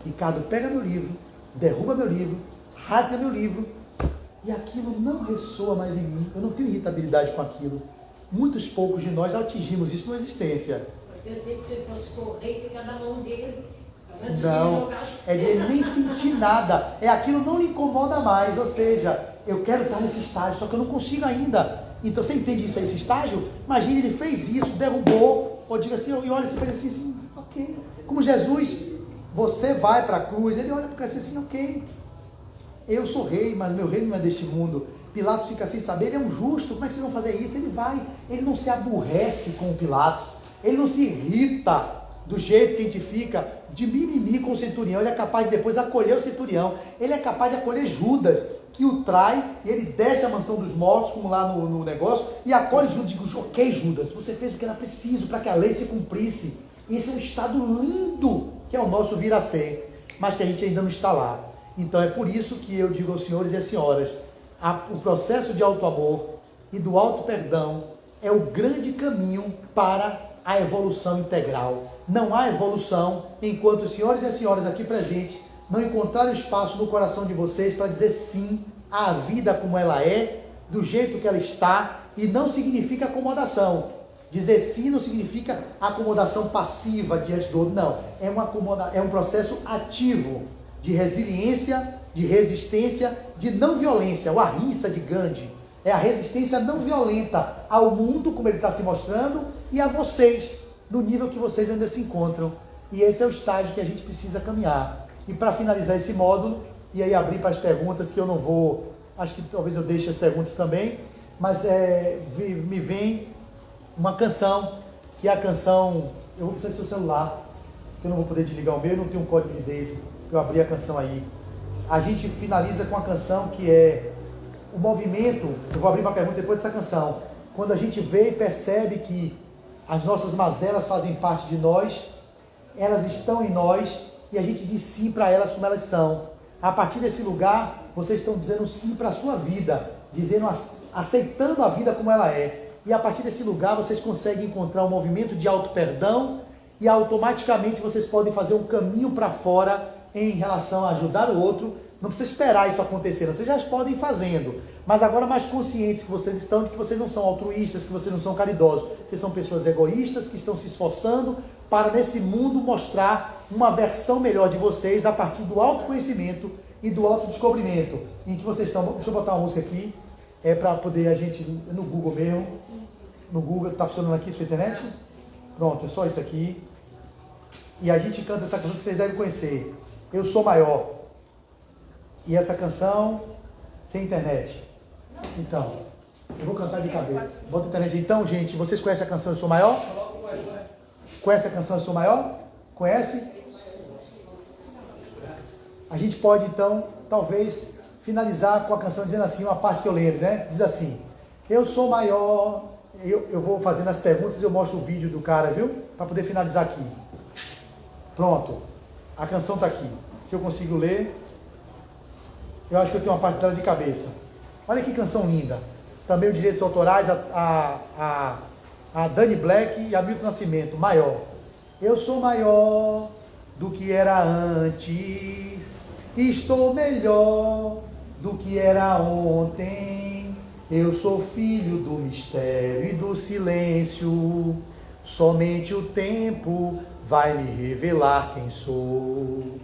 Ricardo pega meu livro, derruba meu livro, rasga meu livro, e aquilo não ressoa mais em mim, eu não tenho irritabilidade com aquilo. Muitos poucos de nós atingimos isso na existência. Eu pensei que você fosse correr e ficar na mão dele. Não, é de ele nem sentir nada, é aquilo não lhe incomoda mais, ou seja, eu quero estar nesse estágio, só que eu não consigo ainda. Então você entende isso aí, esse estágio? Imagine, ele fez isso, derrubou, ou diga assim, e olha assim, ok. Como Jesus, você vai para a cruz, ele olha para você assim, ok, eu sou rei, mas meu reino não é deste mundo. Pilatos fica sem saber, ele é um justo, como é que vocês vão fazer isso? Ele vai, ele não se aborrece com o Pilatos, ele não se irrita do jeito que a gente fica, de mimimi com o centurião. Ele é capaz de depois acolher o centurião, ele é capaz de acolher Judas, que o trai, e ele desce a mansão dos mortos, como lá no negócio, e acolhe Judas, digo, ok Judas, você fez o que era preciso para que a lei se cumprisse. Esse é um estado lindo, que é o nosso vir a ser, mas que a gente ainda não está lá. Então é por isso que eu digo aos senhores e às senhoras, o processo de auto-amor e do auto-perdão é o grande caminho para a evolução integral. Não há evolução enquanto os senhores e as senhoras aqui presentes não encontrarem espaço no coração de vocês para dizer sim à vida como ela é, do jeito que ela está, e não significa acomodação. Dizer sim não significa acomodação passiva diante do outro, não. É um processo ativo de resiliência, de resistência, de não violência. O Ahimsa de Gandhi é a resistência não violenta ao mundo, como ele está se mostrando, e a vocês, no nível que vocês ainda se encontram. E esse é o estágio que a gente precisa caminhar. E para finalizar esse módulo, e aí abrir para as perguntas, que eu não vou, acho que talvez eu deixe as perguntas também, mas me vem uma canção, que é a canção, eu vou precisar do seu celular, que eu não vou poder desligar o meu, não tenho um código de Daisy, eu abri a canção aí. A gente finaliza com a canção que é o movimento, eu vou abrir uma pergunta depois dessa canção, quando a gente vê e percebe que as nossas mazelas fazem parte de nós, elas estão em nós, e a gente diz sim para elas como elas estão. A partir desse lugar, vocês estão dizendo sim para a sua vida, aceitando a vida como ela é. E a partir desse lugar, vocês conseguem encontrar um movimento de auto-perdão, e automaticamente vocês podem fazer um caminho para fora em relação a ajudar o outro. Não precisa esperar isso acontecer, vocês já podem ir fazendo, mas agora mais conscientes que vocês estão de que vocês não são altruístas, que vocês não são caridosos, vocês são pessoas egoístas que estão se esforçando para nesse mundo mostrar uma versão melhor de vocês a partir do autoconhecimento e do autodescobrimento, em que vocês estão, deixa eu botar uma música aqui, para poder a gente, no Google mesmo, no Google, tá funcionando aqui sua internet? Pronto, é só isso aqui. E a gente canta essa canção que vocês devem conhecer, Eu Sou Maior. E essa canção, sem internet. Então, eu vou cantar de cabeça. Bota a internet aí. Então, gente, vocês conhecem a canção Eu Sou Maior? Conhece a canção Eu Sou Maior? Conhece? A gente pode, então, talvez, finalizar com a canção dizendo assim, uma parte que eu lembro, né? Diz assim, eu sou maior, eu vou fazendo as perguntas e eu mostro o vídeo do cara, viu? Para poder finalizar aqui. Pronto, a canção está aqui. Se eu consigo ler, eu acho que eu tenho uma parte dela de cabeça. Olha que canção linda. Também os direitos autorais, a Dani Black e a Milton Nascimento, Maior. Eu sou maior do que era antes, estou melhor do que era ontem. Eu sou filho do mistério e do silêncio. Somente o tempo vai me revelar quem sou.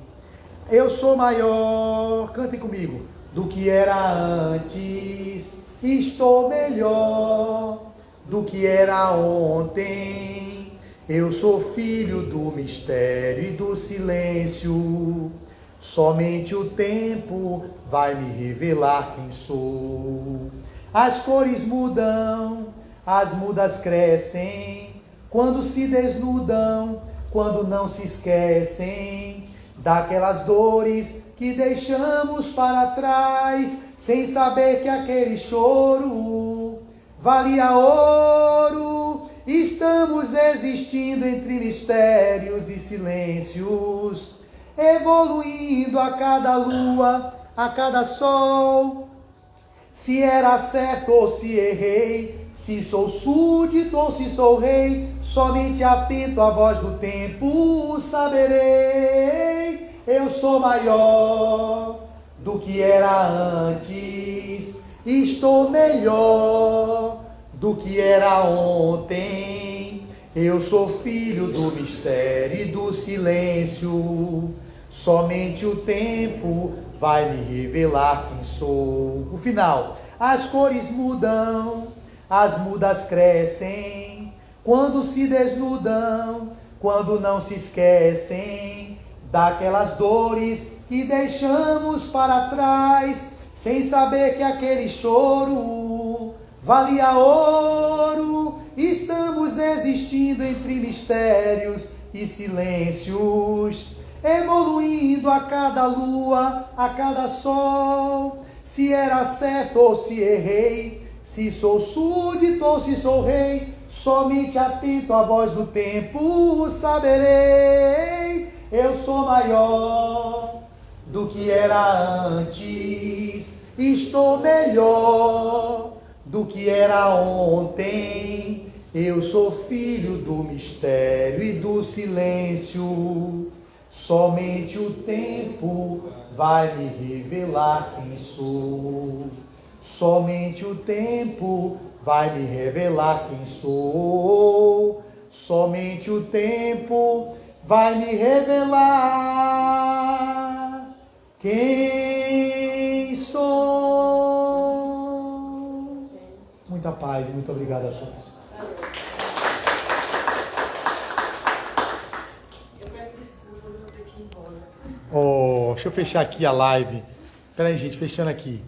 Eu sou maior, cantem comigo, do que era antes. Estou melhor do que era ontem. Eu sou filho do mistério e do silêncio. Somente o tempo vai me revelar quem sou. As cores mudam, as mudas crescem, quando se desnudam, quando não se esquecem daquelas dores que deixamos para trás, sem saber que aquele choro valia ouro. Estamos existindo entre mistérios e silêncios, evoluindo a cada lua, a cada sol. Se era certo ou se errei, se sou súdito ou se sou rei, somente atento à voz do tempo saberei. Eu sou maior do que era antes, estou melhor do que era ontem. Eu sou filho do mistério e do silêncio. Somente o tempo vai me revelar quem sou. O final. As cores mudam, as mudas crescem, quando se desnudam, quando não se esquecem daquelas dores que deixamos para trás, sem saber que aquele choro valia ouro. Estamos existindo entre mistérios e silêncios, evoluindo a cada lua, a cada sol. Se era certo ou se errei, se sou súdito ou se sou rei, somente atento à voz do tempo saberei. Eu sou maior do que era antes, estou melhor do que era ontem. Eu sou filho do mistério e do silêncio. Somente o tempo vai me revelar quem sou. Somente o tempo vai me revelar quem sou. Somente o tempo vai me revelar quem sou. Muita paz e muito obrigado a todos. Eu peço desculpas, eu vou ter que ir embora. Deixa eu fechar aqui a live. Peraí, gente, fechando aqui.